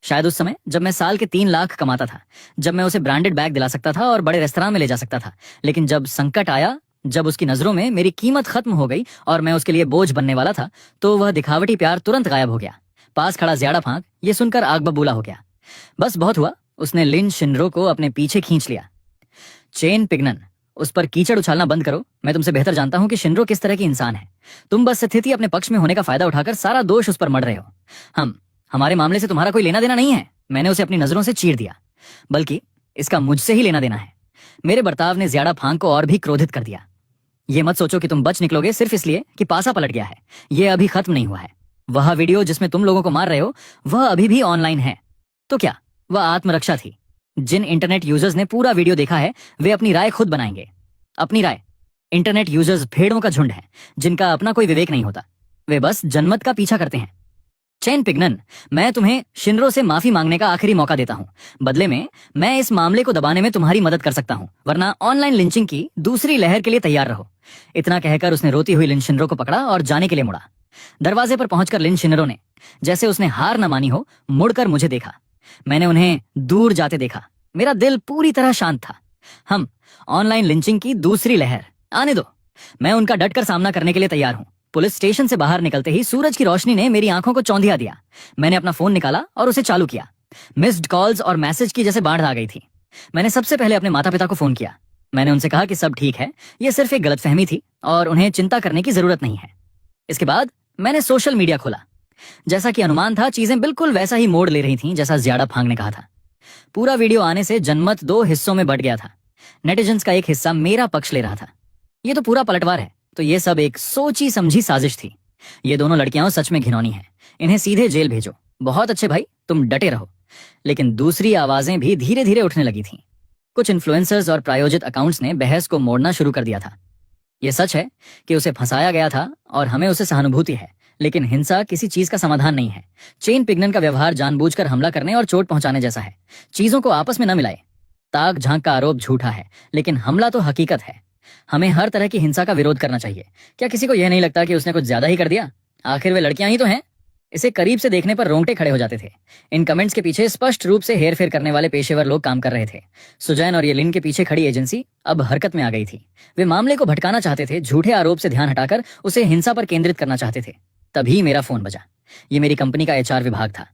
शायद उस समय जब मैं साल के 3 लाख कमाता था, जब मैं उसे ब्रांडेड बैग दिला सकता था और बड़े रेस्तरां में ले जा सकता था। लेकिन जब संकट आया, जब उसकी नजरों में मेरी कीमत खत्म हो गई और मैं उसके लिए बोझ बनने वाला था, तो वह दिखावटी प्यार तुरंत गायब हो गया। पास खड़ा ज़्यादा फांक ये सुनकर आग बबूला हो गया। बस बहुत हुआ। उसने लिन शिनरो को अपने पीछे खींच लिया। चेन पिग्नन, उस पर कीचड़ उछालना बंद करो। मैं तुमसे बेहतर जानता हूं कि शिनरो किस तरह की इंसान है। तुम बस स्थिति अपने पक्ष में होने का फायदा उठाकर सारा दोष उस पर मढ़ रहे हो। हमारे मामले से तुम्हारा कोई लेना देना नहीं है। मैंने उसे अपनी नजरों से चीर दिया, बल्कि इसका मुझसे ही लेना देना है। मेरे बर्ताव ने ज़्यादा फांग को और भी क्रोधित कर दिया। ये मत सोचो कि तुम बच निकलोगे सिर्फ इसलिए कि पासा पलट गया है। यह अभी खत्म नहीं हुआ है। वह वीडियो जिसमें तुम लोगों को मार रहे हो, वह अभी भी ऑनलाइन है। तो क्या वह आत्मरक्षा थी? जिन इंटरनेट यूजर्स ने पूरा वीडियो देखा है, वे अपनी राय खुद बनाएंगे। अपनी राय। इंटरनेट यूजर्स भेड़ों का झुंड है, जिनका अपना कोई विवेक नहीं होता। वे बस जनमत का पीछा करते हैं। चैन पिग्नन, मैं तुम्हें शिनरो से माफी मांगने का आखिरी मौका देता हूं। बदले में मैं इस मामले को दबाने में तुम्हारी मदद कर सकता हूं, वरना ऑनलाइन लिंचिंग की दूसरी लहर के लिए तैयार रहो। इतना कहकर उसने रोती हुई लिन शिनरो को पकड़ा और जाने के लिए मुड़ा। दरवाजे पर पहुंचकर लिन शिनरो ने, जैसे उसने हार न मानी हो, मुड़कर मुझे देखा। मैंने उन्हें दूर जाते देखा। मेरा दिल पूरी तरह शांत था। हम ऑनलाइन लिंचिंग की दूसरी लहर, आने दो। मैं उनका डटकर सामना करने के लिए तैयार हूं। पुलिस स्टेशन से बाहर निकलते ही सूरज की रोशनी ने मेरी आंखों को चौंधिया दिया। मैंने अपना फोन निकाला और उसे चालू किया। मिस्ड कॉल्स और मैसेज की जैसे बाढ़ आ गई थी। मैंने सबसे पहले अपने माता पिता को फोन किया। मैंने उनसे कहा कि सब ठीक है, यह सिर्फ एक गलतफहमी थी और उन्हें चिंता करने की जरूरत नहीं है। इसके बाद मैंने सोशल मीडिया खोला। जैसा कि अनुमान था, चीजें बिल्कुल वैसा ही मोड़ ले रही थीं जैसा ज़्यादा फांग ने कहा था। पूरा वीडियो आने से जनमत 2 हिस्सों में बंट गया था। नेटिजन्स का एक हिस्सा मेरा पक्ष ले रहा था। ये तो पूरा पलटवार है, तो ये सब एक सोची समझी साजिश थी। ये दोनों लड़कियां सच में घिनौनी हैं। इन्हें सीधे जेल भेजो। बहुत अच्छे भाई, तुम डटे रहो। लेकिन दूसरी आवाजें भी धीरे धीरे उठने लगी थीं। कुछ इन्फ्लुएंसर्स और प्रायोजित अकाउंट्स ने बहस को मोड़ना शुरू कर दिया था। यह सच है कि उसे फंसाया गया था और हमें उसे सहानुभूति है, लेकिन हिंसा किसी चीज का समाधान नहीं है। चेन पिगनन का व्यवहार जानबूझकर हमला करने और चोट पहुंचाने जैसा है। चीजों को आपस में न मिलाए। ताक झांक का आरोप झूठा है, लेकिन हमला तो हकीकत है। हमें हर तरह की हिंसा का विरोध करना चाहिए। क्या किसी को यह नहीं लगता कि उसने कुछ ज्यादा ही कर दिया? आखिर वे लड़कियां ही तो हैं। इसे करीब से देखने पर रोंगटे खड़े हो जाते थे। इन कमेंट्स के पीछे स्पष्ट रूप से हेर फेर करने वाले पेशेवर लोग काम कर रहे थे। सुजैन और येलिन के पीछे खड़ी एजेंसी अब हरकत में आ गई थी। वे मामले को भटकाना चाहते थे, झूठे आरोप से ध्यान हटाकर उसे हिंसा पर केंद्रित करना चाहते थे। तभी मेरा फोन बजा। ये मेरी कंपनी का एचआर विभाग था।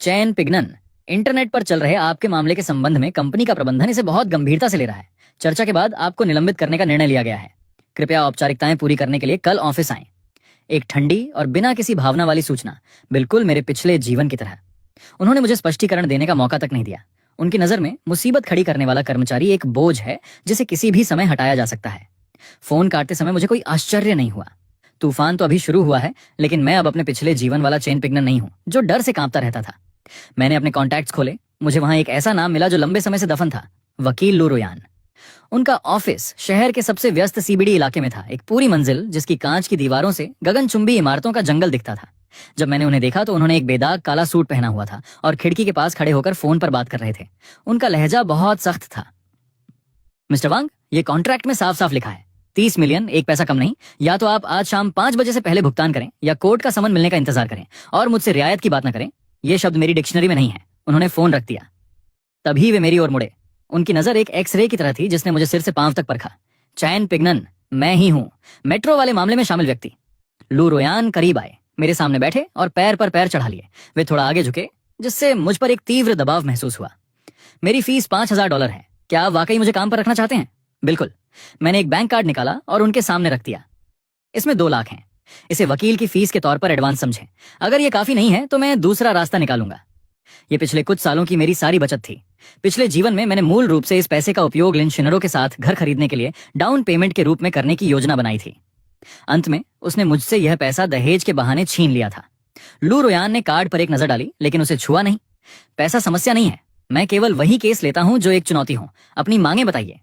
चैन पिगनन, इंटरनेट पर चल रहे आपके मामले के संबंध में कंपनी का प्रबंधन इसे बहुत गंभीरता से ले रहा है। चर्चा के बाद आपको निलंबित करने का निर्णय लिया गया है। कृपया औपचारिकताएं पूरी करने के लिए कल ऑफिस आएं। एक ठंडी और बिना किसी भावना वाली सूचना, बिल्कुल मेरे पिछले जीवन की तरह। उन्होंने मुझे स्पष्टीकरण देने का मौका तक नहीं दिया। उनकी नजर में मुसीबत खड़ी करने वाला कर्मचारी एक बोझ है जिसे किसी भी समय हटाया जा सकता है। फोन काटते समय मुझे कोई आश्चर्य नहीं हुआ। तूफान तो अभी शुरू हुआ है, लेकिन मैं अब अपने पिछले जीवन वाला चेन पिगनन नहीं हूं जो डर से कांपता रहता था। मैंने अपने कॉन्टैक्ट्स खोले। मुझे वहां एक ऐसा नाम मिला जो लंबे समय से दफन था, वकील लू रोयान। उनका ऑफिस शहर के सबसे व्यस्त सीबीडी इलाके में था, एक पूरी मंजिल जिसकी कांच की दीवारों से गगनचुंबी इमारतों का जंगल दिखता था। जब मैंने उन्हें देखा तो उन्होंने एक बेदाग काला सूट पहना हुआ था और खिड़की के पास खड़े होकर फोन पर बात कर रहे थे। उनका लहजा बहुत सख्त था। मिस्टर वांग, ये कॉन्ट्रैक्ट में साफ साफ लिखा है 30 मिलियन, एक पैसा कम नहीं। या तो आप आज शाम 5 बजे से पहले भुगतान करें या कोर्ट का समन मिलने का इंतजार करें और मुझसे रियायत की बात न करें। ये शब्द मेरी डिक्शनरी में नहीं है। उन्होंने फोन रख दिया। तभी वे मेरी ओर मुड़े। उनकी नजर एक एक्सरे की तरह थी जिसने मुझे सिर से पांव तक परखा। चैन पिगनन, मैं ही हूं, मेट्रो वाले मामले में शामिल व्यक्ति। लू रोयान करीब आए, मेरे सामने बैठे और पैर पर पैर चढ़ा लिए। वे थोड़ा आगे झुके, जिससे मुझ पर एक तीव्र दबाव महसूस हुआ। मेरी फीस $5000 है। क्या आप वाकई मुझे काम पर रखना चाहते हैं? बिल्कुल। मैंने एक बैंक कार्ड निकाला और उनके सामने रख दिया। इसमें 2 लाख हैं। इसे वकील की फीस के तौर पर एडवांस समझें। अगर ये काफी नहीं है तो मैं दूसरा रास्ता निकालूंगा। ये पिछले कुछ सालों की मेरी सारी बचत थी। पिछले जीवन में मैंने मूल रूप से इस पैसे का उपयोग लिन शिनरो के साथ घर खरीदने के लिए डाउन पेमेंट के रूप में करने की योजना बनाई थी। अंत में उसने मुझसे यह पैसा दहेज के बहाने छीन लिया था। लू रोयान ने कार्ड पर एक नजर डाली, लेकिन उसे छुआ नहीं। पैसा समस्या नहीं है। मैं केवल वही केस लेता हूं जो एक चुनौती हो। अपनी मांगे बताइए।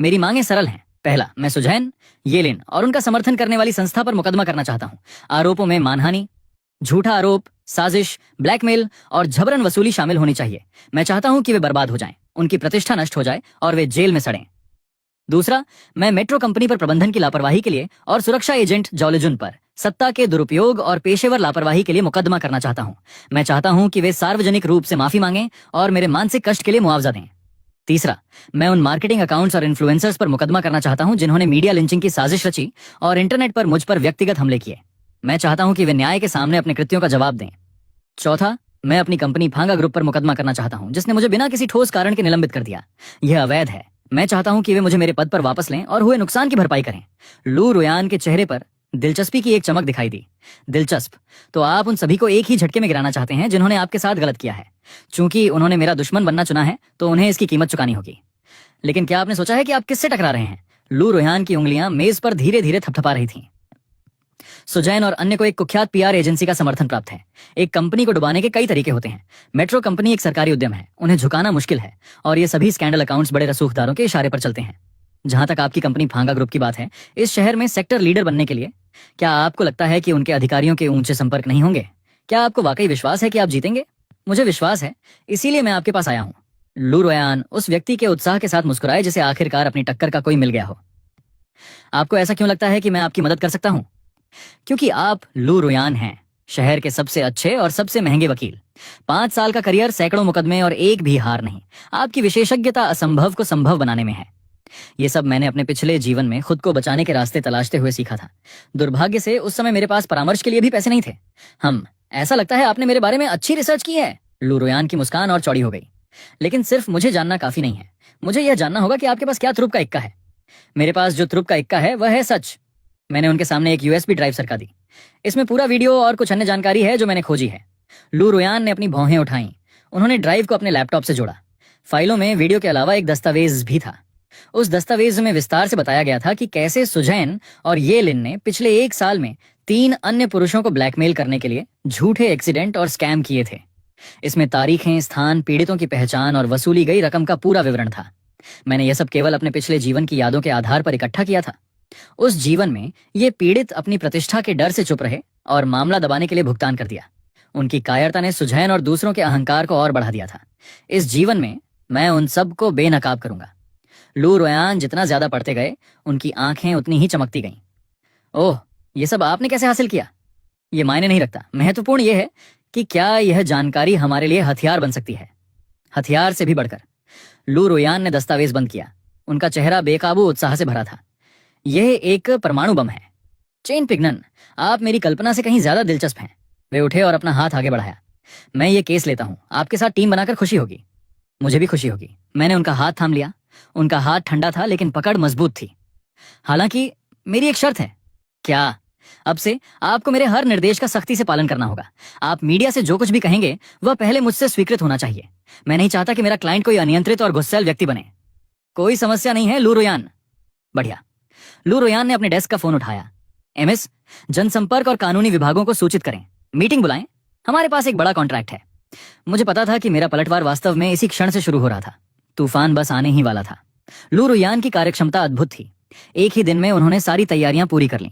मेरी मांगे सरल हैं। पहला, मैं सुजैन, येलिन और उनका समर्थन करने वाली संस्था पर मुकदमा करना चाहता हूं। आरोपों में मानहानि, झूठा आरोप, साजिश, ब्लैकमेल और जबरन वसूली शामिल होनी चाहिए। मैं चाहता हूं कि वे बर्बाद हो जाएं, उनकी प्रतिष्ठा नष्ट हो जाए और वे जेल में सड़ें। दूसरा, मैं मेट्रो कंपनी पर प्रबंधन की लापरवाही के लिए और सुरक्षा एजेंट जॉलेजुन पर सत्ता के दुरुपयोग और पेशेवर लापरवाही के लिए मुकदमा करना चाहता हूं। मैं चाहता हूं कि वे सार्वजनिक रूप से माफी मांगें और मेरे मानसिक कष्ट के लिए मुआवजा दें। तीसरा, मैं उन मार्केटिंग अकाउंट्स और इन्फ्लुएंसर्स पर मुकदमा करना चाहता हूं जिन्होंने मीडिया लिंचिंग की साजिश रची और इंटरनेट पर मुझ पर व्यक्तिगत हमले किए। मैं चाहता हूं कि वे न्याय के सामने अपने कृत्यों का जवाब दें। चौथा, मैं अपनी कंपनी फांगा ग्रुप पर मुकदमा करना चाहता हूं जिसने मुझे बिना किसी ठोस कारण के निलंबित कर दिया। यह अवैध है। मैं चाहता हूं कि वे मुझे मेरे पद पर वापस लें और हुए नुकसान की भरपाई करें। लू रोयान के चेहरे पर दिलचस्पी की एक चमक दिखाई दी। दिलचस्प? तो आप उन सभी को एक ही झटके में गिराना चाहते हैं जिन्होंने आपके साथ गलत किया है। चूंकि उन्होंने मेरा दुश्मन बनना चुना है तो उन्हें इसकी कीमत चुकानी होगी। लेकिन क्या आपने सोचा है कि आप किससे टकरा रहे हैं? लू रोयान की उंगलियां मेज पर धीरे धीरे थपथपा रही थीं। सुजैन और अन्य को एक कुख्यात पीआर एजेंसी का समर्थन प्राप्त है। एक कंपनी को डुबाने के कई तरीके होते हैं। मेट्रो कंपनी एक सरकारी उद्यम है, उन्हें झुकाना मुश्किल है और ये सभी स्कैंडल अकाउंट्स बड़े रसूखदारों के इशारे पर चलते हैं। जहां तक आपकी कंपनी फांगा ग्रुप की बात है, इस शहर में सेक्टर लीडर बनने के लिए क्या आपको लगता है कि उनके अधिकारियों के ऊंचे संपर्क नहीं होंगे? क्या आपको वाकई विश्वास है कि आप जीतेंगे? मुझे विश्वास है, इसीलिए मैं आपके पास आया हूं। लू रोयान उस व्यक्ति के उत्साह के साथ मुस्कुराए जिसे आखिरकार अपनी टक्कर का कोई मिल गया हो। आपको ऐसा क्यों लगता है कि मैं आपकी मदद कर सकता हूं? क्योंकि आप लू रोयान हैं, शहर के सबसे अच्छे और सबसे महंगे वकील। 5 साल का करियर, सैकड़ों मुकदमे और एक भी हार नहीं। आपकी विशेषज्ञता असंभव को संभव बनाने में है। ये सब मैंने अपने पिछले जीवन में खुद को बचाने के रास्ते तलाशते हुए सीखा था। दुर्भाग्य से उस समय मेरे पास परामर्श के लिए भी पैसे नहीं थे। ऐसा लगता है आपने मेरे बारे में अच्छी रिसर्च की है। लू रोयान की मुस्कान और चौड़ी हो गई। लेकिन सिर्फ मुझे जानना काफी नहीं है। मुझे यह जानना होगा कि आपके पास क्या तुरुप का इक्का है। मेरे पास जो तुरुप का इक्का है वह है सच। मैंने उनके सामने एक यूएसबी ड्राइव सरका दी। इसमें पूरा वीडियो और कुछ अन्य जानकारी है जो मैंने खोजी है। लू रोयान ने अपनी भौहें उठाईं। उन्होंने ड्राइव को अपने लैपटॉप से जोड़ा। फाइलों में वीडियो के अलावा एक दस्तावेज भी था। उस दस्तावेज में विस्तार से बताया गया था कि कैसे सुजैन और येलिन ने पिछले 1 साल में 3 अन्य पुरुषों को ब्लैकमेल करने के लिए झूठे एक्सीडेंट और स्कैम किए थे। इसमें तारीखें, स्थान, पीड़ितों की पहचान और वसूली गई रकम का पूरा विवरण था। मैंने यह सब केवल अपने पिछले जीवन की यादों के आधार पर इकट्ठा किया था। उस जीवन में ये पीड़ित अपनी प्रतिष्ठा के डर से चुप रहे और मामला दबाने के लिए भुगतान कर दिया। उनकी कायरता ने सुजैन और दूसरों के अहंकार को और बढ़ा दिया था। इस जीवन में मैं उन सब को बेनकाब करूंगा। लू रोयान जितना ज्यादा पढ़ते गए, उनकी आंखें उतनी ही चमकती गईं। ओह, ये सब आपने कैसे हासिल किया? ये मायने नहीं रखता। महत्वपूर्ण यह है कि क्या यह जानकारी हमारे लिए हथियार बन सकती है। हथियार से भी बढ़कर। लू रोयान ने दस्तावेज बंद किया। उनका चेहरा बेकाबू उत्साह से भरा था। यह एक परमाणु बम है। चेन पिगनन, आप मेरी कल्पना से कहीं ज्यादा दिलचस्प हैं। वे उठे और अपना हाथ आगे बढ़ाया। मैं ये केस लेता हूं। आपके साथ टीम बनाकर खुशी होगी। मुझे भी खुशी होगी। मैंने उनका हाथ थाम लिया। उनका हाथ ठंडा था लेकिन पकड़ मजबूत थी। हालांकि मेरी एक शर्त है। क्या? अब से आपको मेरे हर निर्देश का सख्ती से पालन करना होगा। आप मीडिया से जो कुछ भी कहेंगे वह पहले मुझसे स्वीकृत होना चाहिए। मैं नहीं चाहता कि मेरा क्लाइंट कोई अनियंत्रित और गुस्सैल व्यक्ति बने। कोई समस्या नहीं है लू रोयान। बढ़िया। लू रोयान ने अपने डेस्क का फोन उठाया। एमएस, जनसंपर्क और कानूनी विभागों को सूचित करें। मीटिंग बुलाएं। हमारे पास एक बड़ा कॉन्ट्रैक्ट है। मुझे पता था कि मेरा पलटवार वास्तव में इसी क्षण से शुरू हो रहा था। तूफान बस आने ही वाला था। लू रोयान की कार्यक्षमता अद्भुत थी। एक ही दिन में उन्होंने सारी तैयारियां पूरी कर लीं।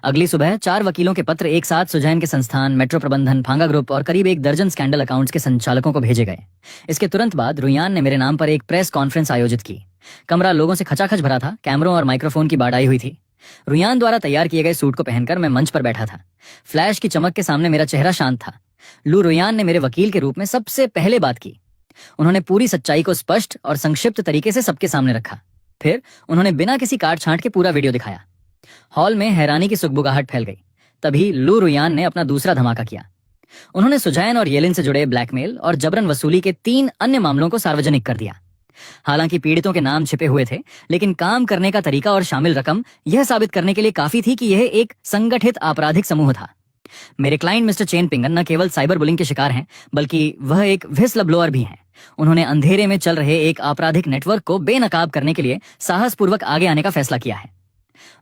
अगली सुबह 4 वकीलों के पत्र एक साथ सुजैन के संस्थान, मेट्रो प्रबंधन, फांगा ग्रुप और करीब 1 दर्जन स्कैंडल अकाउंट्स के संचालकों को भेजे गए। इसके तुरंत बाद रुयान ने मेरे नाम पर एक प्रेस कॉन्फ्रेंस आयोजित की। कमरा लोगों से खचाखच भरा था। कैमरों और माइक्रोफोन की बाढ़ आई हुई थी। रुयान द्वारा तैयार किए गए सूट को पहनकर मैं मंच पर बैठा था। फ्लैश की चमक के सामने मेरा चेहरा शांत था। लू रुयान ने मेरे वकील के रूप में सबसे पहले बात की। उन्होंने पूरी सच्चाई को स्पष्ट और संक्षिप्त तरीके से सबके सामने रखा। फिर उन्होंने बिना किसी काट छांट के पूरा वीडियो दिखाया। हॉल में हैरानी की सुगबुगाहट फैल गई। तभी लू रुयान ने अपना दूसरा धमाका किया। उन्होंने सुजैन और येलिन से जुड़े ब्लैकमेल और जबरन वसूली के 3 अन्य मामलों को सार्वजनिक कर दिया। हालांकि पीड़ितों के नाम छिपे हुए थे, लेकिन काम करने का तरीका और शामिल रकम यह साबित करने के लिए काफी थी कि यह एक संगठित आपराधिक समूह था। मेरे क्लाइंट मिस्टर चेन पिंगन न केवल साइबर बुलिंग के शिकार हैं, बल्कि वह एक व्हिसल ब्लोअर भी हैं। उन्होंने अंधेरे में चल रहे एक आपराधिक नेटवर्क को बेनकाब करने के लिए साहसपूर्वक आगे आने का फैसला किया है।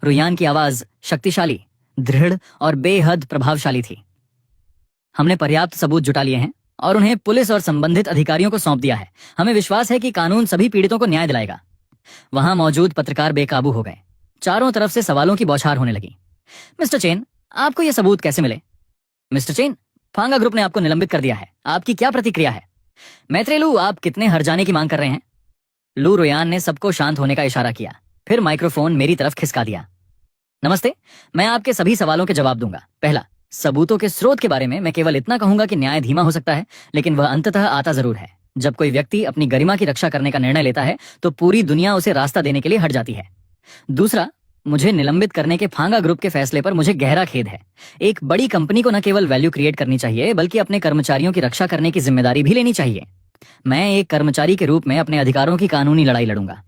रुयान की आवाज शक्तिशाली, दृढ़ और बेहद प्रभावशाली थी। हमने पर्याप्त सबूत जुटा लिए हैं और उन्हें पुलिस और संबंधित अधिकारियों को सौंप दिया है। हमें विश्वास है कि कानून सभी पीड़ितों को न्याय दिलाएगा। वहां मौजूद पत्रकार बेकाबू हो गए। चारों तरफ से सवालों की बौछार होने लगी। मिस्टर चेन, आपको ये सबूत कैसे मिले? मिस्टर चेन, फांगा ग्रुप ने आपको निलंबित कर दिया है। आपकी क्या प्रतिक्रिया है? मैत्रेलू, आप कितने हर्जाने की मांग कर रहे हैं? लू रुयान ने सबको शांत होने का इशारा किया। फिर माइक्रोफोन मेरी तरफ खिसका दिया। नमस्ते, मैं आपके सभी सवालों के जवाब दूंगा। पहला, सबूतों के स्रोत के बारे में मैं केवल इतना कहूंगा कि न्याय धीमा हो सकता है, लेकिन वह अंततः आता जरूर है। जब कोई व्यक्ति अपनी गरिमा की रक्षा करने का निर्णय लेता है तो पूरी दुनिया उसे रास्ता देने के लिए हट जाती है। दूसरा, मुझे निलंबित करने के फांगा ग्रुप के फैसले पर मुझे गहरा खेद है। एक बड़ी कंपनी को न केवल वैल्यू क्रिएट करनी चाहिए, बल्कि अपने कर्मचारियों की रक्षा करने की जिम्मेदारी भी लेनी चाहिए। मैं एक कर्मचारी के रूप में अपने अधिकारों की कानूनी लड़ाई लड़ूंगा।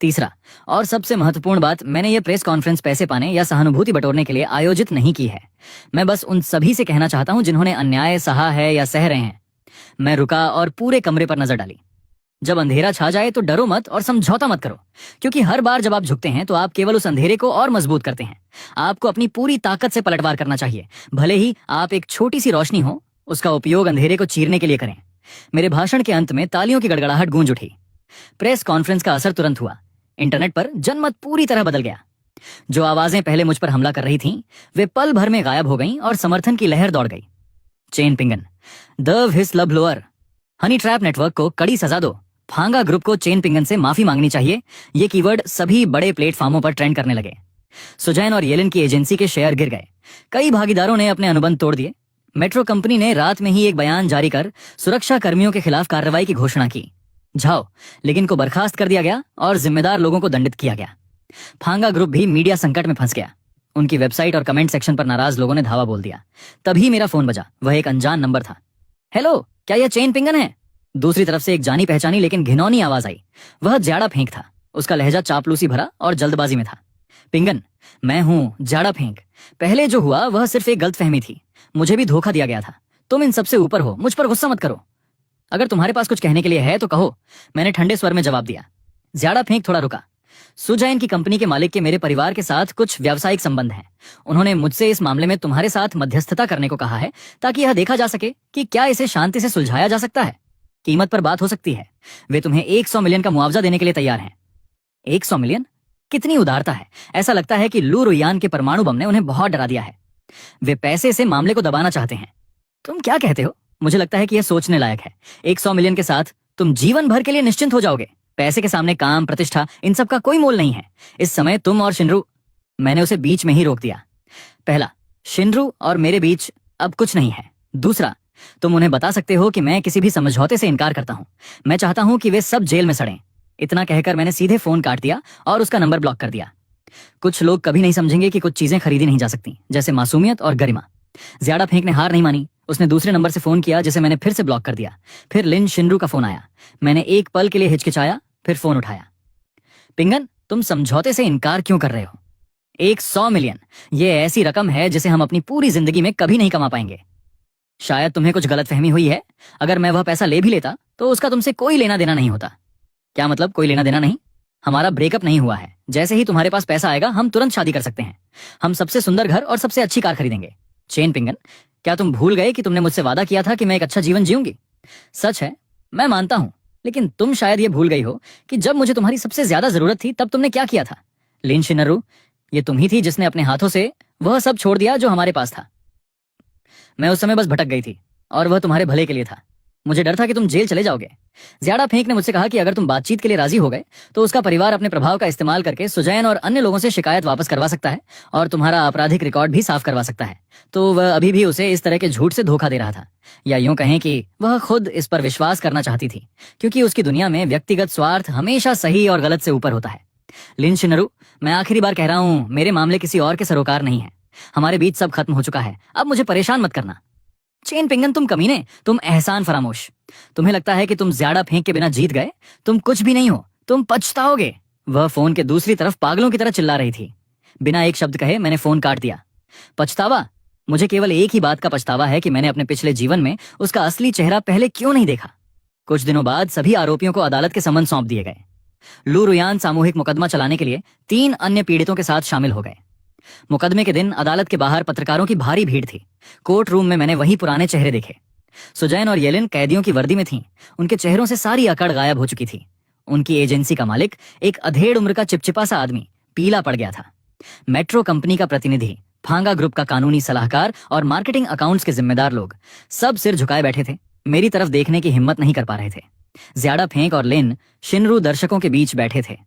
तीसरा और सबसे महत्वपूर्ण बात, मैंने ये प्रेस कॉन्फ्रेंस पैसे पाने या सहानुभूति बटोरने के लिए आयोजित नहीं की है। मैं बस उन सभी से कहना चाहता हूं जिन्होंने अन्याय सहा है या सह रहे हैं। मैं रुका और पूरे कमरे पर नजर डाली। जब अंधेरा छा जाए तो डरो मत और समझौता मत करो, क्योंकि हर बार जब आप झुकते हैं तो आप केवल उस अंधेरे को और मजबूत करते हैं। आपको अपनी पूरी ताकत से पलटवार करना चाहिए। भले ही आप एक छोटी सी रोशनी हो, उसका उपयोग अंधेरे को चीरने के लिए करें। मेरे भाषण के अंत में तालियों की गड़गड़ाहट गूंज उठी। प्रेस कॉन्फ्रेंस का असर तुरंत हुआ। इंटरनेट पर जनमत पूरी तरह बदल गया। जो आवाजें पहले मुझ पर हमला कर रही थीं, वे पल भर में गायब हो गईं और समर्थन की लहर दौड़ गई। Chen Pingan, the whistleblower, honey trap network को कड़ी सजा दो। फांगा ग्रुप को चेन पिंगन से माफी मांगनी चाहिए। ये कीवर्ड सभी बड़े प्लेटफॉर्मों पर ट्रेंड करने लगे। सुजैन और येलिन की एजेंसी के शेयर गिर गए। कई भागीदारों ने अपने अनुबंध तोड़ दिए। मेट्रो कंपनी ने रात में ही एक बयान जारी कर सुरक्षा कर्मियों के खिलाफ कार्रवाई की घोषणा की। जाओ, लेकिन को बर्खास्त कर दिया गया और जिम्मेदार लोगों को दंडित किया गया। फांगा ग्रुप भी मीडिया संकट में फंस गया। उनकी वेबसाइट और कमेंट सेक्शन पर नाराज लोगों ने धावा बोल दिया। तभी मेरा फोन बजा। वह एक अनजान नंबर था। हेलो, क्या यह चेन पिंगन है? दूसरी तरफ से एक जानी पहचानी लेकिन घिनौनी आवाज आई। वह जाड़ा फेंक था। उसका लहजा चापलूसी भरा और जल्दबाजी में था। पिंगन, मैं हूं जाड़ा फेंक। पहले जो हुआ वह सिर्फ एक गलतफहमी थी। मुझे भी धोखा दिया गया था। तुम इन सबसे ऊपर हो। मुझ पर गुस्सा मत करो। अगर तुम्हारे पास कुछ कहने के लिए है तो कहो, मैंने ठंडे स्वर में जवाब दिया। ज्यादा फेंक थोड़ा रुका। सुजैन की कंपनी के मालिक के मेरे परिवार के साथ कुछ व्यावसायिक संबंध हैं। उन्होंने मुझसे इस मामले में तुम्हारे साथ मध्यस्थता करने को कहा है ताकि यह देखा जा सके कि क्या इसे शांति से सुलझाया जा सकता है। कीमत पर बात हो सकती है। वे तुम्हें 100 मिलियन का मुआवजा देने के लिए तैयार हैं। 100 मिलियन? कितनी उदारता है। ऐसा लगता है कि लू रुयान के परमाणु बम ने उन्हें बहुत डरा दिया है। वे पैसे से मामले को दबाना चाहते हैं। तुम क्या कहते हो? मुझे लगता है कि यह सोचने लायक है। 100 मिलियन के साथ तुम जीवन भर के लिए निश्चिंत हो जाओगे। पैसे के सामने काम, प्रतिष्ठा, इन सब का कोई मोल नहीं है। इस समय तुम और शिनरू। मैंने उसे बीच में ही रोक दिया। पहला, शिनरू और मेरे बीच अब कुछ नहीं है। दूसरा, तुम उन्हें बता सकते हो कि मैं किसी भी समझौते से इनकार करता हूं। मैं चाहता हूं कि वे सब जेल में सड़ें। इतना कहकर मैंने सीधे फोन काट दिया और उसका नंबर ब्लॉक कर दिया। कुछ लोग कभी नहीं समझेंगे कि कुछ चीजें खरीदी नहीं जा सकती, जैसे मासूमियत और गरिमा। ज्यादा फेंक ने हार नहीं मानी। उसने दूसरे नंबर से फोन किया, जिसे मैंने फिर से ब्लॉक कर दिया। फिर लिन शिनरू का फोन आया। मैंने एक पल के लिए हिचकिचाया, फिर फोन उठाया। पिंगन, तुम समझौते से इनकार क्यों कर रहे हो? 100 मिलियन, ये ऐसी रकम है जिसे हम अपनी पूरी जिंदगी में कभी नहीं कमा पाएंगे। शायद तुम्हें कुछ गलतफहमी हुई है। अगर मैं वह पैसा ले भी लेता तो उसका तुमसे कोई लेना देना नहीं होता। क्या मतलब कोई लेना देना नहीं? हमारा ब्रेकअप नहीं हुआ है। जैसे ही तुम्हारे पास पैसा आएगा हम तुरंत शादी कर सकते हैं। हम सबसे सुंदर घर और सबसे अच्छी कार खरीदेंगे। चेन पिंगन, क्या तुम भूल गए कि तुमने मुझसे वादा किया था कि मैं एक अच्छा जीवन जीऊंगी? सच है, मैं मानता हूं, लेकिन तुम शायद ये भूल गई हो कि जब मुझे तुम्हारी सबसे ज्यादा जरूरत थी तब तुमने क्या किया था। लिन शिनरू, ये तुम ही थी जिसने अपने हाथों से वह सब छोड़ दिया जो हमारे पास था। मैं उस समय बस भटक गई थी और वह तुम्हारे भले के लिए था। मुझे डर था कि तुम जेल चले जाओगे। ज्यादा फेंक ने मुझसे कहा कि अगर तुम बातचीत के लिए राजी हो गए तो उसका परिवार अपने प्रभाव का इस्तेमाल करके सुजैन और अन्य लोगों से शिकायत वापस करवा सकता है और तुम्हारा आपराधिक रिकॉर्ड भी साफ करवा सकता है। तो वह अभी भी उसे इस तरह के झूठ से धोखा दे रहा था, या यूं कहें कि वह खुद इस पर विश्वास करना चाहती थी, क्योंकि उसकी दुनिया में व्यक्तिगत स्वार्थ हमेशा सही और गलत से ऊपर होता है। लिन शिनरू, मैं आखिरी बार कह रहा हूं, मेरे मामले किसी और के सरोकार नहीं है। हमारे बीच सब खत्म हो चुका है। अब मुझे परेशान मत करना। चेन पिंगन, तुम कमीने, तुम एहसान फरामोश। तुम्हें लगता है कि तुम ज्यादा फेंक के बिना जीत गए? तुम कुछ भी नहीं हो, तुम पछताओगे। वह फोन के दूसरी तरफ पागलों की तरह चिल्ला रही थी। बिना एक शब्द कहे मैंने फोन काट दिया। पछतावा? मुझे केवल एक ही बात का पछतावा है कि मैंने अपने पिछले जीवन में उसका असली चेहरा पहले क्यों नहीं देखा। कुछ दिनों बाद सभी आरोपियों को अदालत के समन सौंप दिए गए। लू रुयान सामूहिक मुकदमा चलाने के लिए 3 अन्य पीड़ितों के साथ शामिल हो गए। मुकदमे के दिन अदालत के बाहर पत्रकारों की भारी भीड़ थी। कोर्ट रूम में मैंने वही पुराने चेहरे देखे। सुजैन और येलिन कैदियों की वर्दी में थीं। उनके चेहरों से सारी अकड़ गायब हो चुकी थी। उनकी एजेंसी का मालिक, एक अधेड़ उम्र का चिपचिपा सा आदमी, पीला पड़ गया था। मेट्रो कंपनी का प्रतिनिधि, फांगा ग्रुप का कानूनी सलाहकार और मार्केटिंग अकाउंट्स के जिम्मेदार लोग सब सिर झुकाए बैठे थे। मेरी तरफ देखने की हिम्मत नहीं कर पा रहे थे। ज्यादा फेंक और लिन शिनरू दर्शकों के बीच बैठे थे।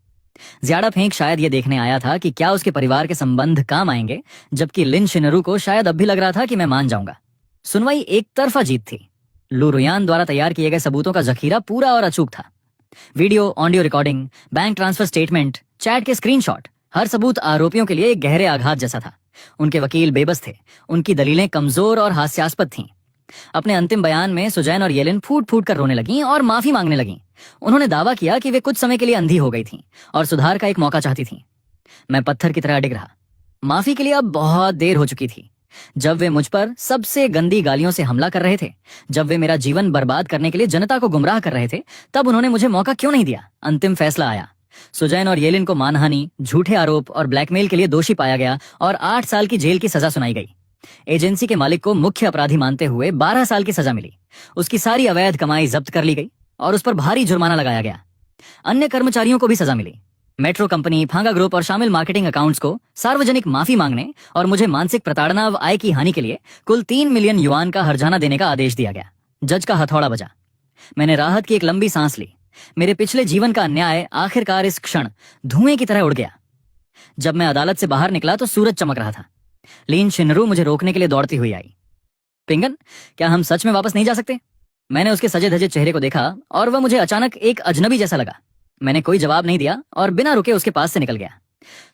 ज्यादा फेंक शायद ये देखने आया था कि क्या उसके परिवार के संबंध काम आएंगे, जबकि लिन शिनरू को शायद अब भी लग रहा था कि मैं मान जाऊंगा। सुनवाई एक तरफा जीत थी। लू रुयान द्वारा तैयार किए गए सबूतों का जखीरा पूरा और अचूक था। Video, audio recording, bank transfer statement, chat के स्क्रीनशॉट, हर सबूत आरोपियों के लिए एक गहरे आघात जैसा था। उनके वकील बेबस थे। उनकी दलीलें कमजोर और हास्यास्पद थीं। अपने अंतिम बयान में सुजैन और येलिन फूट फूट कर रोने लगीं और माफी मांगने लगीं। उन्होंने दावा किया कि वे कुछ समय के लिए अंधी हो गई थीं और सुधार का एक मौका चाहती थीं। मैं पत्थर की तरह अडिग रहा। माफी के लिए अब बहुत देर हो चुकी थी। जब वे मुझ पर सबसे गंदी गालियों से हमला कर रहे थे, जब वे मेरा जीवन बर्बाद करने के लिए जनता को गुमराह कर रहे थे, तब उन्होंने मुझे मौका क्यों नहीं दिया? अंतिम फैसला आया। सुजैन और येलिन को मानहानि, झूठे आरोप और ब्लैकमेल के लिए दोषी पाया गया और 8 साल की जेल की सजा सुनाई गई। एजेंसी के मालिक को मुख्य अपराधी मानते हुए 12 साल की सजा मिली। उसकी सारी अवैध कमाई जब्त कर ली गई और उस पर भारी जुर्माना लगाया गया। अन्य कर्मचारियों को भी सजा मिली। मेट्रो कंपनी, फांगा ग्रुप और शामिल मार्केटिंग अकाउंट्स को सार्वजनिक माफी मांगने और मुझे मानसिक प्रताड़ना व आय की हानि के लिए कुल 3 मिलियन युआन का हर्जाना देने का आदेश दिया गया। जज का हथौड़ा बजा। मैंने राहत की एक लंबी सांस ली। मेरे पिछले जीवन का अन्याय आखिरकार इस क्षण धुएं की तरह उड़ गया। जब मैं अदालत से बाहर निकला तो सूरज चमक रहा था। लिन शिनरू मुझे रोकने के लिए दौड़ती हुई आई। पिंगन, क्या हम सच में वापस नहीं जा सकते? मैंने उसके सजे धजे चेहरे को देखा और वह मुझे अचानक एक अजनबी जैसा लगा। मैंने कोई जवाब नहीं दिया और बिना रुके उसके पास से निकल गया।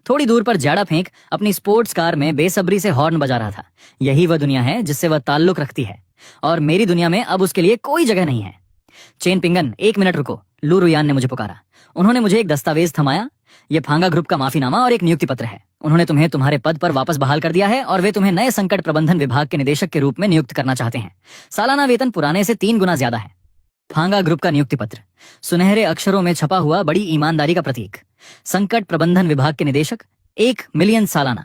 थोड़ी दूर पर ज्यादा फेंक अपनी स्पोर्ट्स कार में बेसब्री से हॉर्न बजा रहा था। यही वह दुनिया है जिससे वह ताल्लुक रखती है और मेरी दुनिया में अब उसके लिए कोई जगह नहीं है। चेन पिंगन, 1 मिनट रुको। लू रुयान ने मुझे पुकारा। उन्होंने मुझे एक दस्तावेज थमाया। यह फांगा ग्रुप का माफीनामा और एक नियुक्ति पत्र है। उन्होंने तुम्हें तुम्हारे पद पर वापस बहाल कर दिया है और वे तुम्हें नए संकट प्रबंधन विभाग के निदेशक के रूप में नियुक्त करना चाहते हैं। सालाना वेतन पुराने से 3 गुना ज्यादा है। फांगा ग्रुप का नियुक्ति पत्र, सुनहरे अक्षरों में छपा हुआ, बड़ी ईमानदारी का प्रतीक। संकट प्रबंधन विभाग के निदेशक, 1 मिलियन सालाना।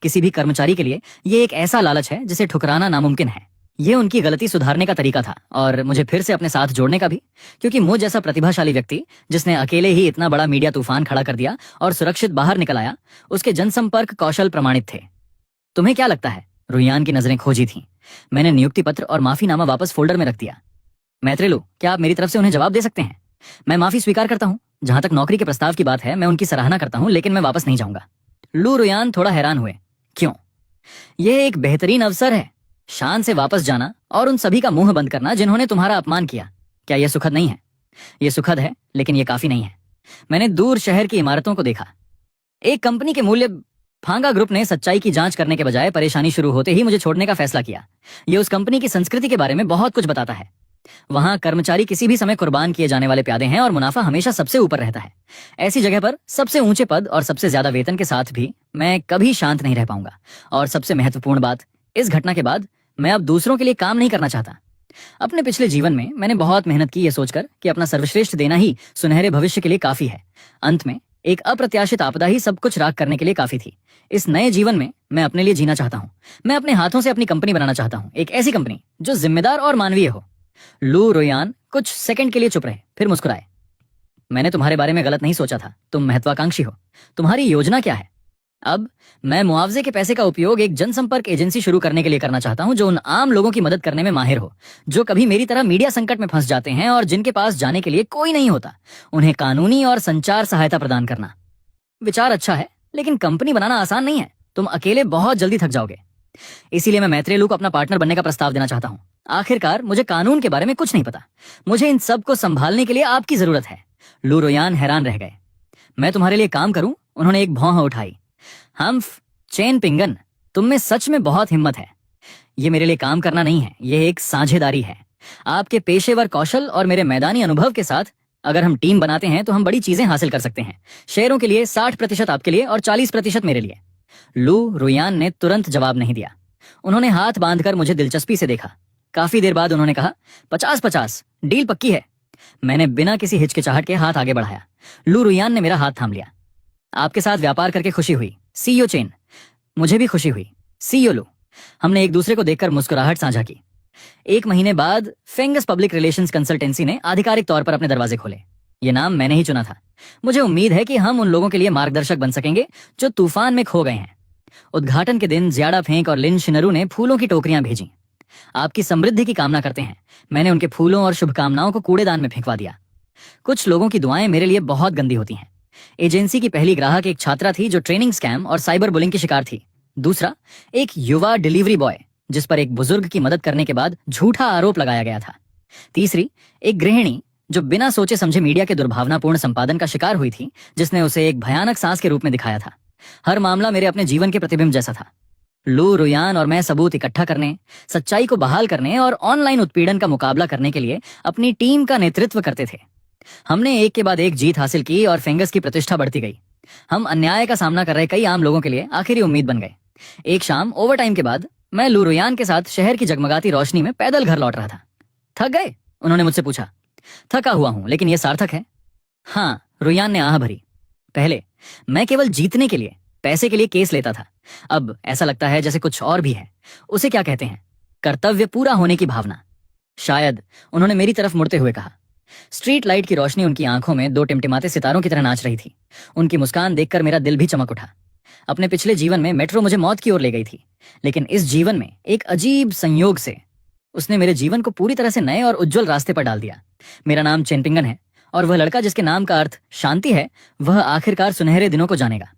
किसी भी कर्मचारी के लिए ये एक ऐसा लालच है जिसे ठुकराना नामुमकिन है। ये उनकी गलती सुधारने का तरीका था और मुझे फिर से अपने साथ जोड़ने का भी, क्योंकि मुझ जैसा प्रतिभाशाली व्यक्ति जिसने अकेले ही इतना बड़ा मीडिया तूफान खड़ा कर दिया और सुरक्षित बाहर निकल आया, उसके जनसंपर्क कौशल प्रमाणित थे। तुम्हें क्या लगता है? रुयान की नजरें खोजी थीं। मैंने नियुक्ति पत्र और माफीनामा वापस फोल्डर में रख दिया। मैत्रेलू, क्या आप मेरी तरफ से उन्हें जवाब दे सकते हैं? मैं माफी स्वीकार करता हूँ। जहां तक नौकरी के प्रस्ताव की बात है, मैं उनकी सराहना करता हूँ, लेकिन मैं वापस नहीं जाऊंगा। लू रुयान थोड़ा हैरान हुए। क्यों? यह एक बेहतरीन अवसर है, शान से वापस जाना और उन सभी का मुंह बंद करना जिन्होंने तुम्हारा अपमान किया। क्या यह सुखद नहीं है? यह सुखद है, लेकिन यह काफी नहीं है। मैंने दूर शहर की इमारतों को देखा। एक कंपनी के मूल्य फांगा ग्रुप ने सच्चाई की जांच करने के बजाय परेशानी शुरू होते ही मुझे छोड़ने का फैसला किया। यह उस कंपनी की संस्कृति के बारे में बहुत कुछ बताता है। वहां कर्मचारी किसी भी समय कुर्बान किए जाने वाले प्यादे हैं और मुनाफा हमेशा सबसे ऊपर रहता है। ऐसी जगह पर सबसे ऊंचे पद और सबसे ज्यादा वेतन के साथ भी मैं कभी शांत नहीं रह पाऊंगा। और सबसे महत्वपूर्ण बात, इस घटना के बाद मैं अब दूसरों के लिए काम नहीं करना चाहता। अपने पिछले जीवन में मैंने बहुत मेहनत की, यह सोचकर कि अपना सर्वश्रेष्ठ देना ही सुनहरे भविष्य के लिए काफी है। अंत में एक अप्रत्याशित आपदा ही सब कुछ राख करने के लिए काफी थी। इस नए जीवन में मैं अपने लिए जीना चाहता हूँ। मैं अपने हाथों से अपनी कंपनी बनाना चाहता हूँ, एक ऐसी कंपनी जो जिम्मेदार और मानवीय हो। लू रुयान कुछ सेकंड के लिए चुप रहे, फिर मुस्कुराए। मैंने तुम्हारे बारे में गलत नहीं सोचा था। तुम महत्वाकांक्षी हो। तुम्हारी योजना क्या है? अब मैं मुआवजे के पैसे का उपयोग एक जनसंपर्क एजेंसी शुरू करने के लिए करना चाहता हूं जो उन आम लोगों की मदद करने में माहिर हो, जो कभी मेरी तरह मीडिया संकट में फंस जाते हैं और जिनके पास जाने के लिए कोई नहीं होता। उन्हें कानूनी और संचार सहायता प्रदान करना। विचार अच्छा है, लेकिन कंपनी बनाना आसान नहीं है। तुम अकेले बहुत जल्दी थक जाओगे। इसीलिए मैं मैत्रेलू को अपना पार्टनर बनने का प्रस्ताव देना चाहता हूँ। आखिरकार मुझे कानून के बारे में कुछ नहीं पता। मुझे इन सब को संभालने के लिए आपकी जरूरत है। लू रुयान हैरान रह गए। मैं तुम्हारे लिए काम करूं? उन्होंने एक भौं उठाई। हम्फ चेन पिंगन, तुम में सच में बहुत हिम्मत है। ये मेरे लिए काम करना नहीं है, यह एक साझेदारी है। आपके पेशेवर कौशल और मेरे मैदानी अनुभव के साथ अगर हम टीम बनाते हैं तो हम बड़ी चीजें हासिल कर सकते हैं। शेयरों के लिए 60% आपके लिए और 40% मेरे लिए। लू रुयान ने तुरंत जवाब नहीं दिया। उन्होंने हाथ बांधकर मुझे दिलचस्पी से देखा। काफी देर बाद उन्होंने कहा, 50-50, डील पक्की है। मैंने बिना किसी हिचकिचाहट के हाथ आगे बढ़ाया। लू रुयान ने मेरा हाथ थाम लिया। आपके साथ व्यापार करके खुशी हुई, सीईओ चेन। मुझे भी खुशी हुई, सीईओ लू। हमने एक दूसरे को देखकर मुस्कुराहट साझा की। 1 महीने बाद फेंगस पब्लिक रिलेशंस कंसल्टेंसी ने आधिकारिक तौर पर अपने दरवाजे खोले। ये नाम मैंने ही चुना था। मुझे उम्मीद है कि हम उन लोगों के लिए मार्गदर्शक बन सकेंगे जो तूफान में खो गए हैं। उद्घाटन के दिन ज्याडा फेंक और लिन शिनरू ने फूलों की टोकरियां भेजी। आपकी समृद्धि की कामना करते हैं। मैंने उनके फूलों और शुभकामनाओं को कूड़ेदान में फेंकवा दिया। कुछ लोगों की दुआएं मेरे लिए बहुत गंदी होती हैं। एजेंसी की पहली ग्राहक एक छात्रा थी जो ट्रेनिंग स्कैम और साइबर बुलिंग की शिकार थी। दूसरा एक युवा डिलीवरी बॉय जिस पर एक बुजुर्ग की मदद करने के बाद झूठा आरोप लगाया गया था। तीसरी एक गृहिणी जो बिना सोचे समझे मीडिया के दुर्भावनापूर्ण संपादन का शिकार हुई थी, जिसने उसे एक भयानक सांस के रूप में दिखाया था। हर मामला मेरे अपने जीवन के प्रतिबिंब जैसा था। लू रुयान और मैं सबूत इकट्ठा करने, सच्चाई को बहाल करने और ऑनलाइन उत्पीड़न का मुकाबला करने के लिए अपनी टीम का नेतृत्व करते थे। हमने एक के बाद एक जीत हासिल की और फेंगस की प्रतिष्ठा बढ़ती गई। हम अन्याय का सामना कर रहे कई आम लोगों के लिए आखिरी उम्मीद बन गए। एक शाम ओवरटाइम के बाद मैं लू रुयान के साथ शहर की जगमगाती रोशनी में पैदल घर लौट रहा था। थक गए? उन्होंने मुझसे पूछा। थका हुआ हूं, लेकिन यह सार्थक है। हाँ, रुयान ने आह भरी। पहले मैं केवल जीतने के लिए, पैसे के लिए केस लेता था। अब ऐसा लगता है जैसे कुछ और भी है। उसे क्या कहते हैं? कर्तव्य पूरा होने की भावना, शायद। उन्होंने मेरी तरफ मुड़ते हुए कहा। स्ट्रीट लाइट की रोशनी उनकी आंखों में 2 टिमटिमाते सितारों की तरह नाच रही थी। उनकी मुस्कान देखकर मेरा दिल भी चमक उठा। अपने पिछले जीवन में मेट्रो मुझे मौत की ओर ले गई थी, लेकिन इस जीवन में एक अजीब संयोग से उसने मेरे जीवन को पूरी तरह से नए और उज्जवल रास्ते पर डाल दिया। मेरा नाम चेनपिंगन है और वह लड़का जिसके नाम का अर्थ शांति है, वह आखिरकार सुनहरे दिनों को जानेगा।